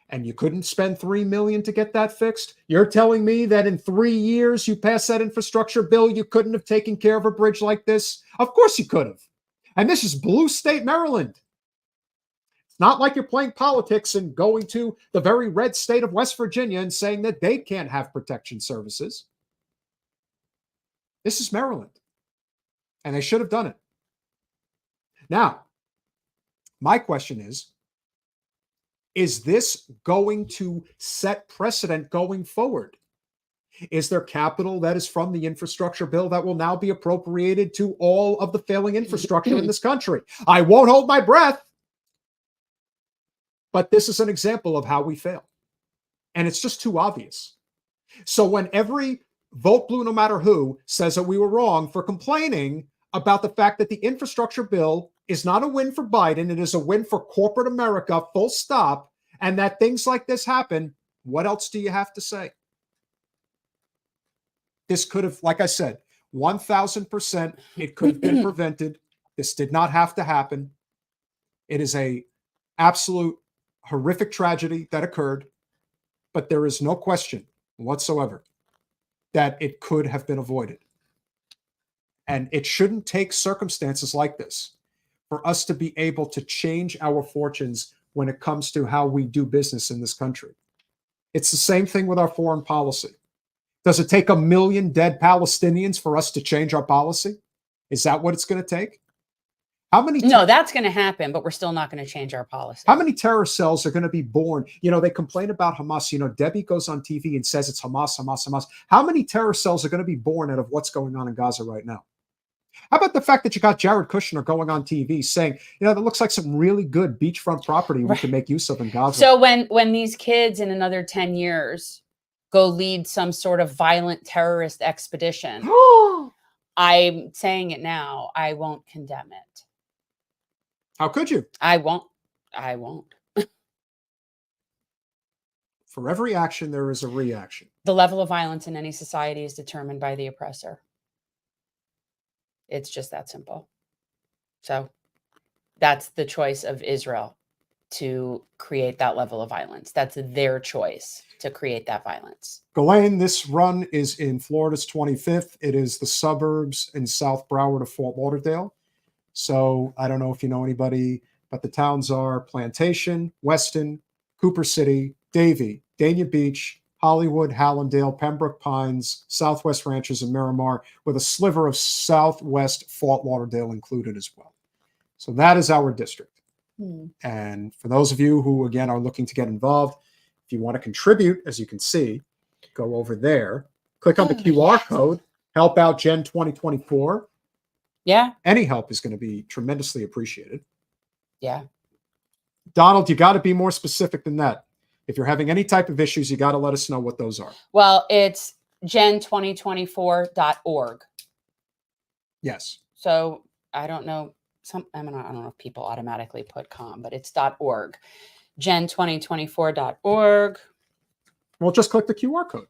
And you couldn't spend $3 million to get that fixed? You're telling me that in 3 years you pass that infrastructure bill, you couldn't have taken care of a bridge like this? Of course you could have. And this is blue state Maryland. It's not like you're playing politics and going to the very red state of West Virginia and saying that they can't have protection services. This is Maryland. And they should have done it. Now, my question is this going to set precedent going forward? Is there capital that is from the infrastructure bill that will now be appropriated to all of the failing infrastructure in this country? I won't hold my breath. But this is an example of how we fail. And it's just too obvious. So when every vote blue no matter who says that we were wrong for complaining about the fact that the infrastructure bill is not a win for Biden, it is a win for corporate America, full stop, and that things like this happen, what else do you have to say? This could have, like I said, 1000%, it could have been prevented. This did not have to happen. It is a absolute horrific tragedy that occurred, but there is no question whatsoever that it could have been avoided. And it shouldn't take circumstances like this for us to be able to change our fortunes when it comes to how we do business in this country. It's the same thing with our foreign policy. Does it take 1 million dead Palestinians for us to change our policy? Is that what it's going to take? How many? No, that's going to happen, but we're still not going to change our policy. How many terror cells are going to be born? You know, they complain about Hamas. You know, Debbie goes on TV and says it's Hamas, Hamas, Hamas. How many terror cells are going to be born out of what's going on in Gaza right now? How about the fact that you got Jared Kushner going on TV saying, you know, that looks like some really good beachfront property we can make use of in Gaza? So when these kids in another 10 years go lead some sort of violent terrorist expedition, I'm saying it now, I won't condemn it. How could you? I won't. For every action, there is a reaction. The level of violence in any society is determined by the oppressor. It's just that simple. So that's the choice of Israel, to create that level of violence. That's their choice to create that violence. Ghislaine, this run is in Florida's 25th. It is the suburbs in South Broward of Fort Lauderdale. So I don't know if you know anybody, but the towns are Plantation, Weston, Cooper City, Davie, Dania Beach, Hollywood, Hallandale, Pembroke Pines, Southwest Ranches, and Miramar, with a sliver of Southwest Fort Lauderdale included as well. So that is our district. And for those of you who, again, are looking to get involved, if you want to contribute, as you can see, go over there, click on the QR code, help out Gen 2024. Yeah. Any help is going to be tremendously appreciated. Yeah. Donald, you got to be more specific than that. If you're having any type of issues, you got to let us know what those are. Well, it's gen2024.org. Yes. So I don't know. I don't know if people automatically put .com, but it's .org. gen2024.org. Well, just click the QR code.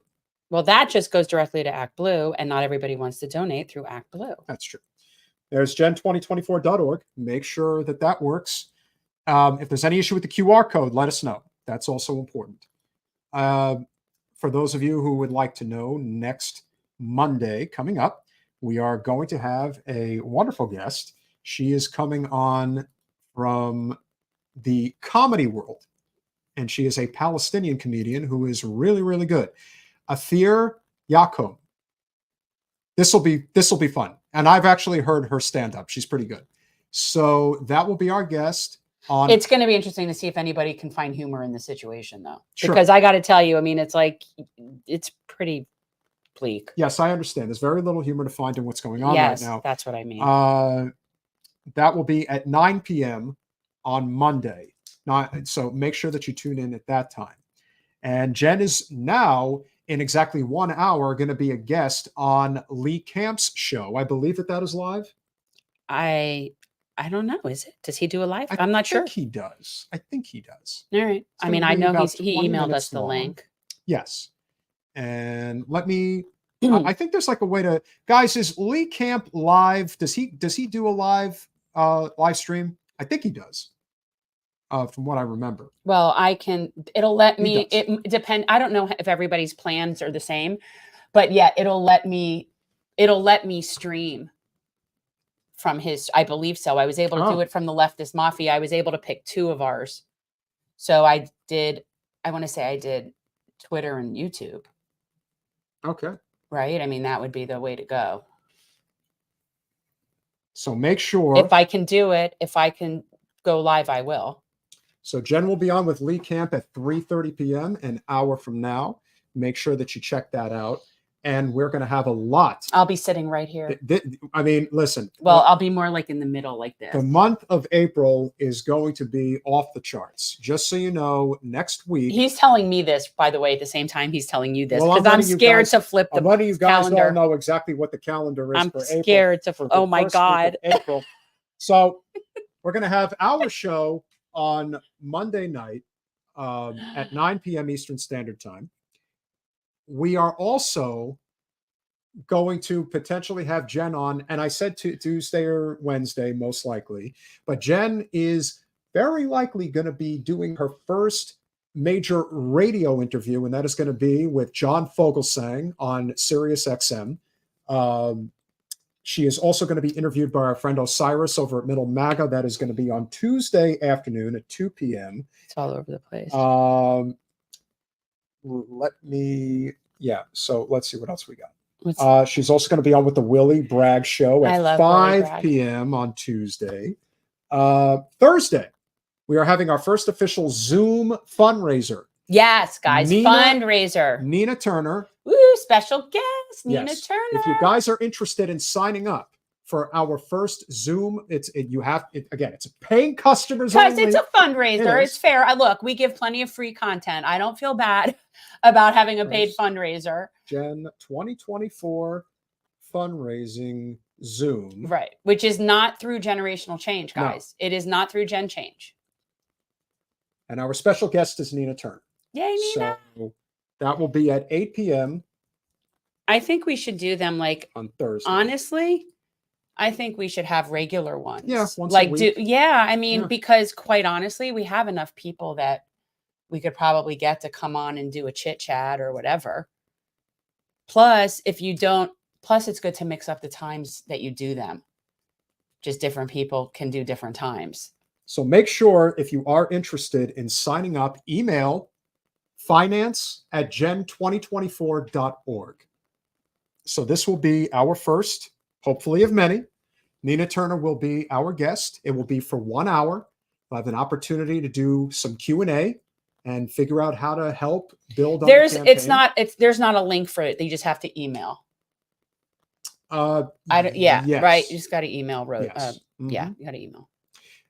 Well, that just goes directly to Act Blue, and not everybody wants to donate through Act Blue. That's true. There's gen2024.org. Make sure that that works. If there's any issue with the QR code, let us know. That's also important. For those of you who would like to know, next Monday coming up, we are going to have a wonderful guest. She is coming on from the comedy world, and she is a Palestinian comedian who is really, really good. Athir Yakum. This will be fun. And I've actually heard her stand up. She's pretty good. So that will be our guest on. It's going to be interesting to see if anybody can find humor in the situation, though. Sure. Because I got to tell you, I mean, it's pretty bleak. Yes, I understand. There's very little humor to find in what's going on right now. That's what I mean. That will be at 9 p.m. on Monday. So make sure that you tune in at that time. And Jen is now, in exactly 1 hour, going to be a guest on Lee Camp's show. I believe that is live. I don't know. Is it? Does he do a live? I'm not sure. I think he does. All right. I mean, I know he emailed us the link. Yes. And let me. I think there's like a way to. Guys, is Lee Camp live? Does he do a live stream? I think he does. From what I remember. Well, it'll let me, it depend. I don't know if everybody's plans are the same, but yeah, it'll let me stream from his, I believe so. I was able to do it from the Leftist Mafia. I was able to pick 2 of ours. So I want to say I did Twitter and YouTube. Okay. Right? I mean, that would be the way to go. So make sure. If I can do it, if I can go live, I will. So Jen will be on with Lee Camp at 3:30 p.m., an hour from now. Make sure that you check that out. And we're going to have a lot. I'll be sitting right here. I mean, listen. Well, I'll be more like in the middle like this. The month of April is going to be off the charts. Just so you know, next week. He's telling me this, by the way, at the same time he's telling you this. Because Well, I'm scared to flip the calendar. I'm letting you guys all know exactly what the calendar is for April. I'm scared to flip. Oh, my God. April. So we're going to have our show on Monday night at 9 p.m. Eastern Standard Time. We are also going to potentially have Jen on, and I said Tuesday or Wednesday, most likely, but Jen is very likely going to be doing her first major radio interview, and that is going to be with John Fogelsang on Sirius XM. She is also going to be interviewed by our friend Osiris over at Middle MAGA. That is going to be on Tuesday afternoon at 2 p.m. It's all over the place. So let's see what else we got. She's also going to be on with the Willie Bragg Show at 5 p.m. on Tuesday. Thursday, we are having our first official Zoom fundraiser. Yes, guys, fundraiser. Nina Turner. Woo, special guest, Nina Turner. If you guys are interested in signing up for our first Zoom, it's a paying customers because only. It's a fundraiser. It's fair. Look, we give plenty of free content. I don't feel bad about having a paid fundraiser. Jen 2024 fundraising Zoom. Right, which is not through Generational Change, guys. No. It is not through Gen Change. And our special guest is Nina Turner. Yay, Nina. So that will be at 8 p.m. I think we should do them like on Thursday. Honestly, I think we should have regular ones. Yeah, once a week. Because quite honestly, we have enough people that we could probably get to come on and do a chit chat or whatever. Plus, it's good to mix up the times that you do them. Just different people can do different times. So make sure if you are interested in signing up, email finance@gen2024.org. So this will be our first, hopefully of many. Nina Turner will be our guest. It will be for 1 hour. We'll have an opportunity to do some Q&A and figure out how to help build on the campaign. There's not a link for it. You just have to email. Yes. Right. You just got to email. Yes. Yeah, you got to email.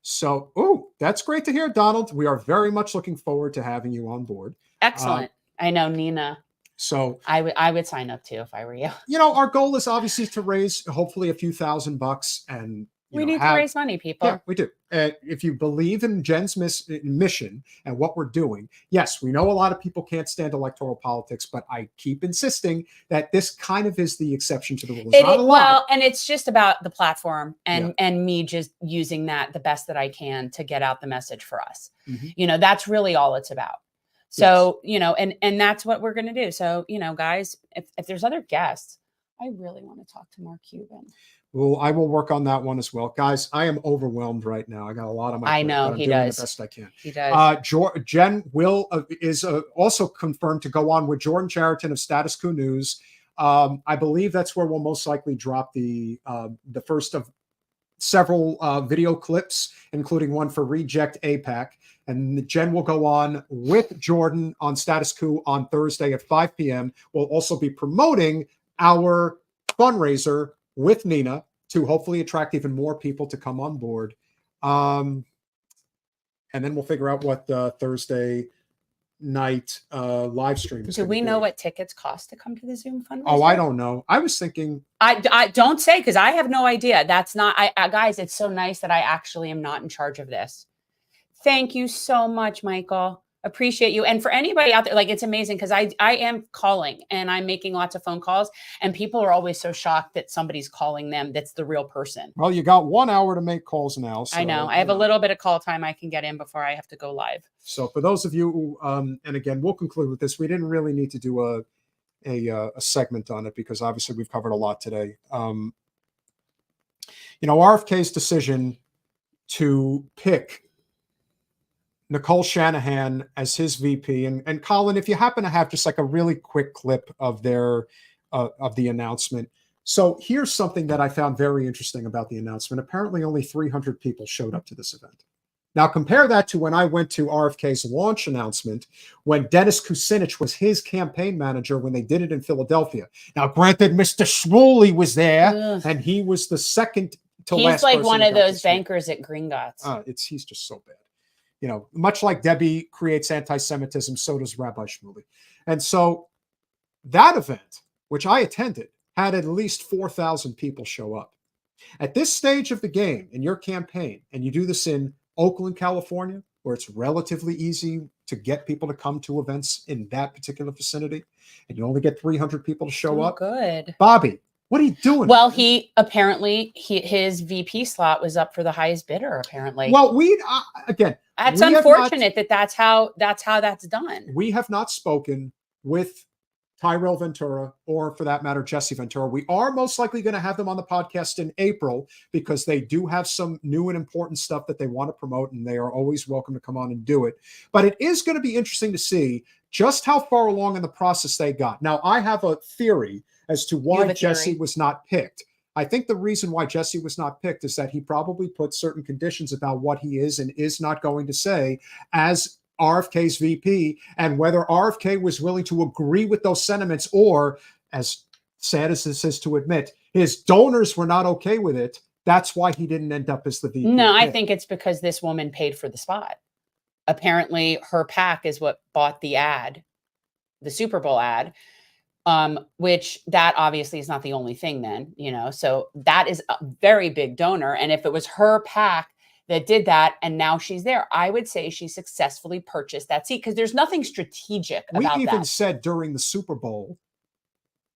So, that's great to hear, Donald. We are very much looking forward to having you on board. Excellent. I know, Nina. So I would sign up too if I were you. Our goal is obviously to raise hopefully a few $1,000, and we need to raise money, people. Yeah, we do. If you believe in Jen's mission and what we're doing, yes, we know a lot of people can't stand electoral politics, but I keep insisting that this kind of is the exception to the rule. Well, and it's just about the platform and me just using that the best that I can to get out the message for us. Mm-hmm. That's really all it's about. So, and that's what we're going to do. So, guys, if there's other guests, I really want to talk to Mark Cuban. Well, I will work on that one as well. Guys, I am overwhelmed right now. I got a lot on my plate. I know, he does. The best I can. He does. Jen is also confirmed to go on with Jordan Chariton of Status Quo News. I believe that's where we'll most likely drop the first of several video clips, including one for Reject APAC. And Jen will go on with Jordan on Status Quo on Thursday at 5 p.m. We'll also be promoting our fundraiser with Nina to hopefully attract even more people to come on board. And then we'll figure out what the Thursday night live stream is. Do we know what tickets cost to come to the Zoom fundraiser? Oh, I don't know. I was thinking. I don't say, because I have no idea. That's not, guys, it's so nice that I actually am not in charge of this. Thank you so much, Michael. Appreciate you. And for anybody out there, it's amazing because I am calling and I'm making lots of phone calls, and people are always so shocked that somebody's calling them that's the real person. Well, you got 1 hour to make calls now. So, I know. I have a little bit of call time I can get in before I have to go live. So for those of you who, and again, we'll conclude with this. We didn't really need to do a segment on it because obviously we've covered a lot today. RFK's decision to pick Nicole Shanahan as his VP, and Colin, if you happen to have just like a really quick clip of their of the announcement. So here's something that I found very interesting about the announcement. Apparently only 300 people showed up to this event. Now compare that to when I went to RFK's launch announcement when Dennis Kucinich was his campaign manager when they did it in Philadelphia. Now granted, Mr. Shmuley was there and he was the second to last. He's like one of those bankers at Gringotts. He's just so bad. Much like Debbie creates anti-Semitism, so does Rabbi Shmuley. And so that event, which I attended, had at least 4,000 people show up. At this stage of the game in your campaign, and you do this in Oakland, California, where it's relatively easy to get people to come to events in that particular vicinity, and you only get 300 people to show up. Good. Bobby, what are you doing? Well, he apparently his VP slot was up for the highest bidder. Apparently, Well, again, that's we have unfortunate that's how that's done. We have not spoken with Tyrell Ventura, or for that matter, Jesse Ventura. We are most likely going to have them on the podcast in April because they do have some new and important stuff that they want to promote, and they are always welcome to come on and do it. But it is going to be interesting to see just how far along in the process they got. Now, I have a theory as to why Jesse was not picked. I think the reason why Jesse was not picked is that he probably put certain conditions about what he is and is not going to say as RFK's VP, and whether RFK was willing to agree with those sentiments, or, as sad as this is to admit, his donors were not okay with it. That's why he didn't end up as the VP. No, I think it's because this woman paid for the spot. Apparently, her PAC is what bought the ad, the Super Bowl ad, which that obviously is not the only thing then, you know, so that is a very big donor. And if it was her PAC that did that, and now she's there, I would say she successfully purchased that seat, because there's nothing strategic about that. We even said during the Super Bowl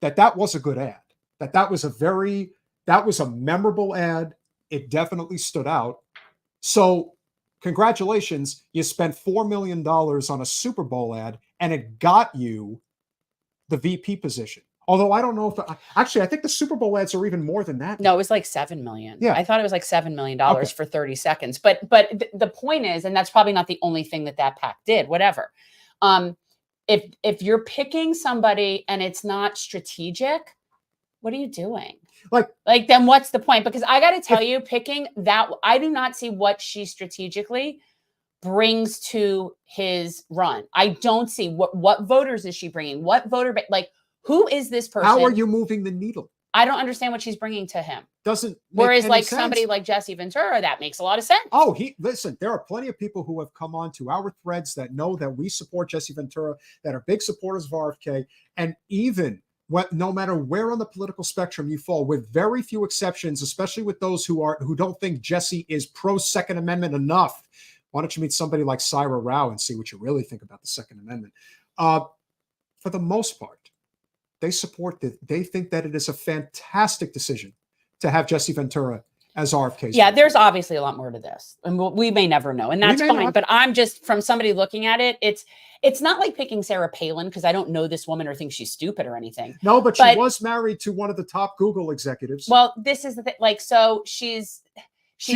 that was a good ad, that was a memorable ad. It definitely stood out. So congratulations, you spent $4 million on a Super Bowl ad, and it got you the VP position. Although I don't know if actually, I think the Super Bowl ads are even more than that. No, it was like $7 million. Yeah, I thought it was like $7 million for 30 seconds. But the point is, and that's probably not the only thing that PAC did. Whatever. If you're picking somebody and it's not strategic, what are you doing? Like then what's the point? Because I got to tell you, picking that, I do not see what she strategically brings to his run. I don't see what voters is she bringing? What voter like? Who is this person? How are you moving the needle? I don't understand what she's bringing to him. Doesn't Whereas like somebody like Jesse Ventura, that makes a lot of sense. Oh, listen, there are plenty of people who have come on to our threads that know that we support Jesse Ventura, that are big supporters of RFK, and even no matter where on the political spectrum you fall, with very few exceptions, especially with those who don't think Jesse is pro Second Amendment enough. Why don't you meet somebody like Saira Rao and see what you really think about the Second Amendment? For the most part, they support that. They think that it is a fantastic decision to have Jesse Ventura as RFK's. Yeah, there's obviously a lot more to this, and we may never know, and that's fine. But I'm just, from somebody looking at it, it's not like picking Sarah Palin, because I don't know this woman or think she's stupid or anything. No, but she was married to one of the top Google executives. Well, this is the thing. Like, so she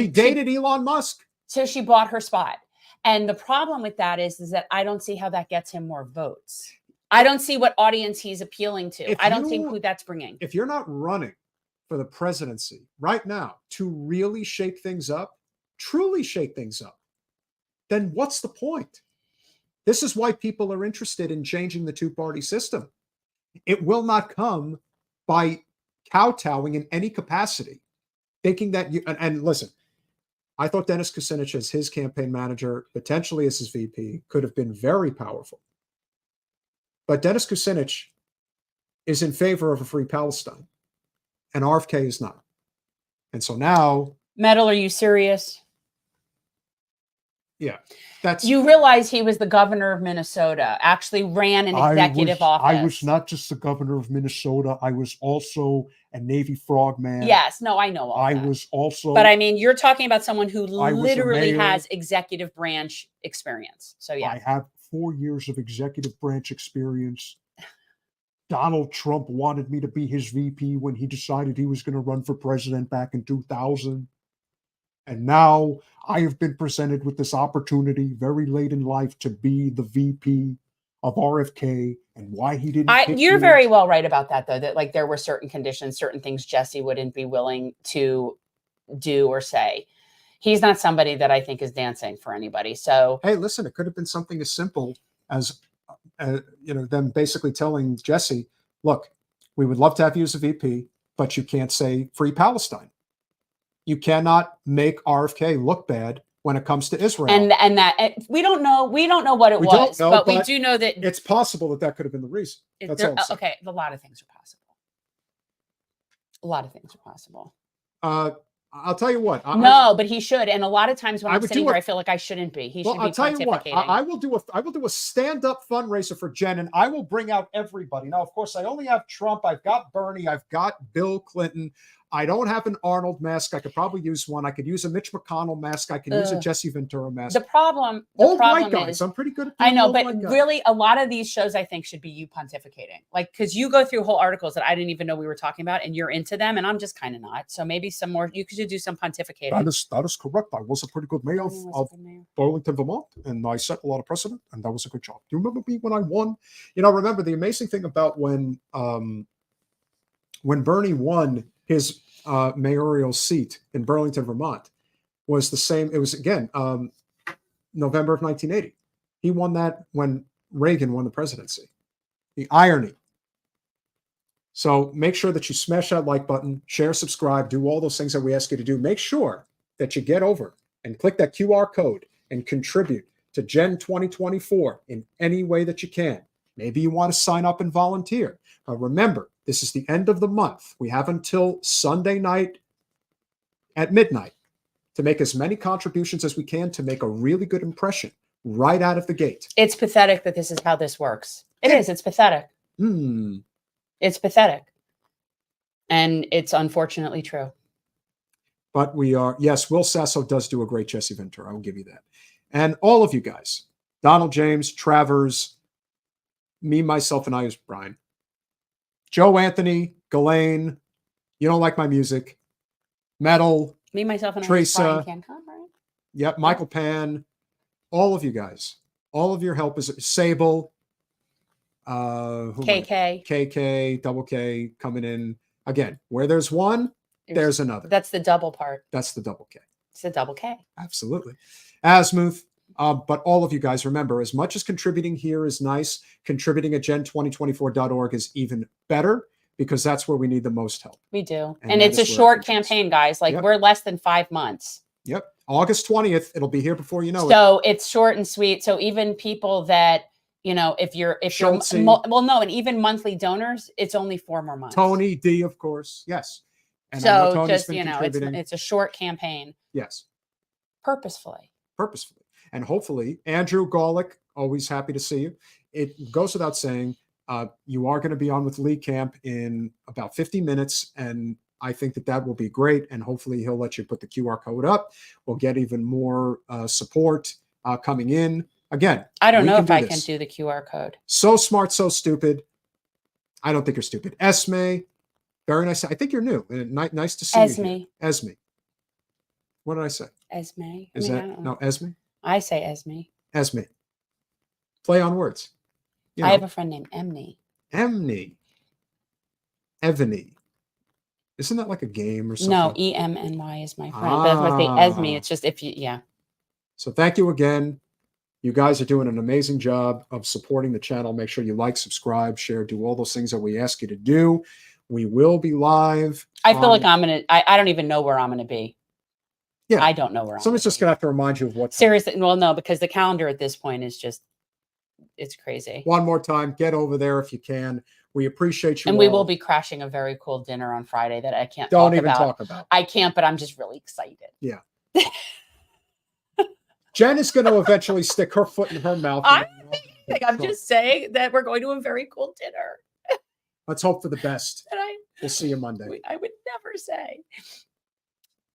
dated Elon Musk. So she bought her spot. And the problem with that is that I don't see how that gets him more votes. I don't see what audience he's appealing to. I don't see who that's bringing. If you're not running for the presidency right now to really shake things up, truly shake things up, then what's the point? This is why people are interested in changing the two-party system. It will not come by kowtowing in any capacity, thinking that and listen, I thought Dennis Kucinich, as his campaign manager, potentially as his VP, could have been very powerful. But Dennis Kucinich is in favor of a free Palestine, and RFK is not. And so now... Metal, are you serious? Yeah. You realize he was the governor of Minnesota, actually ran an executive office. I was not just the governor of Minnesota. I was also a Navy frogman. Yes, no, I know all that. I was also... But I mean, you're talking about someone who literally has executive branch experience. So yeah. I have 4 years of executive branch experience. Donald Trump wanted me to be his VP when he decided he was going to run for president back in 2000. And now I have been presented with this opportunity very late in life to be the VP of RFK, and why he didn't. You're very well right about that, though, that like there were certain conditions, certain things Jesse wouldn't be willing to do or say. He's not somebody that I think is dancing for anybody. So, hey, listen, it could have been something as simple as, them basically telling Jesse, look, we would love to have you as a VP, but you can't say free Palestine. You cannot make RFK look bad when it comes to Israel. And that we don't know what it was, but we do know that it's possible that could have been the reason. That's all. Okay, a lot of things are possible. A lot of things are possible. I'll tell you what. No, but he should. And a lot of times when I I'm would sitting do here, a- I feel like I shouldn't be. He Well, should be I'll tell you what. pontificating. I will do a stand-up fundraiser for Jen, and I will bring out everybody. Now, of course, I only have Trump. I've got Bernie. I've got Bill Clinton. I don't have an Arnold mask. I could probably use one. I could use a Mitch McConnell mask. I can use a Jesse Ventura mask. The problem Old white guys. is, I'm pretty good at I doing know, old but white guys. really a lot of these shows I think should be you pontificating. Like, because you go through whole articles that I didn't even know we were talking about and you're into them and I'm just kind of not. So maybe some more, you could do some pontificating. That is correct. I was a pretty good mayor of Burlington, Vermont, and I set a lot of precedent, and that was a good job. Do you remember me when I won? You know, remember the amazing thing about when Bernie won his mayoral seat in Burlington, Vermont, was the same. It was again November of 1980. He won that when Reagan won the presidency. The irony. So make sure that you smash that like button, share, subscribe, do all those things that we ask you to do. Make sure that you get over and click that QR code and contribute to Gen 2024 in any way that you can. Maybe you want to sign up and volunteer. Remember, this is the end of the month. We have until Sunday night at midnight to make as many contributions as we can to make a really good impression right out of the gate. It's pathetic that this is how this works. It is. It's pathetic. It's pathetic. And it's unfortunately true. But we are, yes, Will Sasso does do a great Jesse Ventura. I will give you that. And all of you guys, Donald James, Travers, me, myself, and I is Brian. Joe Anthony, Ghislaine, you don't like my music. Metal. Me, myself, and Teresa. Brian Cancon, right? Yep, Michael Pan. All of you guys. All of your help is Sable. KK, double K coming in. Again, where there's one, there's another. That's the double part. That's the double K. It's the double K. Absolutely. Asmuth. But all of you guys, remember, as much as contributing here is nice, contributing at gen2024.org is even better because that's where we need the most help. We do. And it's a short campaign, guys. Like we're less than 5 months. Yep. August 20th. It'll be here before you know it. So it's short and sweet. So even people that, you know, if you're and even monthly donors, it's only 4 more months. Tony D, of course. Yes. And so just, you know, it's a short campaign. Yes. Purposefully. And hopefully, Andrew Golick, always happy to see you. It goes without saying, you are going to be on with Lee Camp in about 50 minutes. And I think that will be great. And hopefully he'll let you put the QR code up. We'll get even more support coming in. Again, I don't know if I can do the QR code. So smart, so stupid. I don't think you're stupid. Esme, very nice. I think you're new. Nice to see you. Esme. What did I say? Esme. Is that no Esme? I say Esme. Esme. Play on words. I have a friend named Emney. Evany. Isn't that like a game or something? No, EMNY is my friend. That's what they Esme. It's just So thank you again. You guys are doing an amazing job of supporting the channel. Make sure you like, subscribe, share, do all those things that we ask you to do. We will be live. I feel like I don't even know where I'm gonna be. Yeah. I don't know where Someone's just gonna have to remind you of what. Seriously, well, no, because the calendar at this point is just, it's crazy. One more time, get over there if you can. We appreciate you. And we will be crashing a very cool dinner on Friday that I can't talk about. I can't, but I'm just really excited. Yeah. Jen is going to eventually stick her foot in her mouth. I'm just saying that we're going to a very cool dinner. Let's hope for the best. We'll see you Monday. I would never say.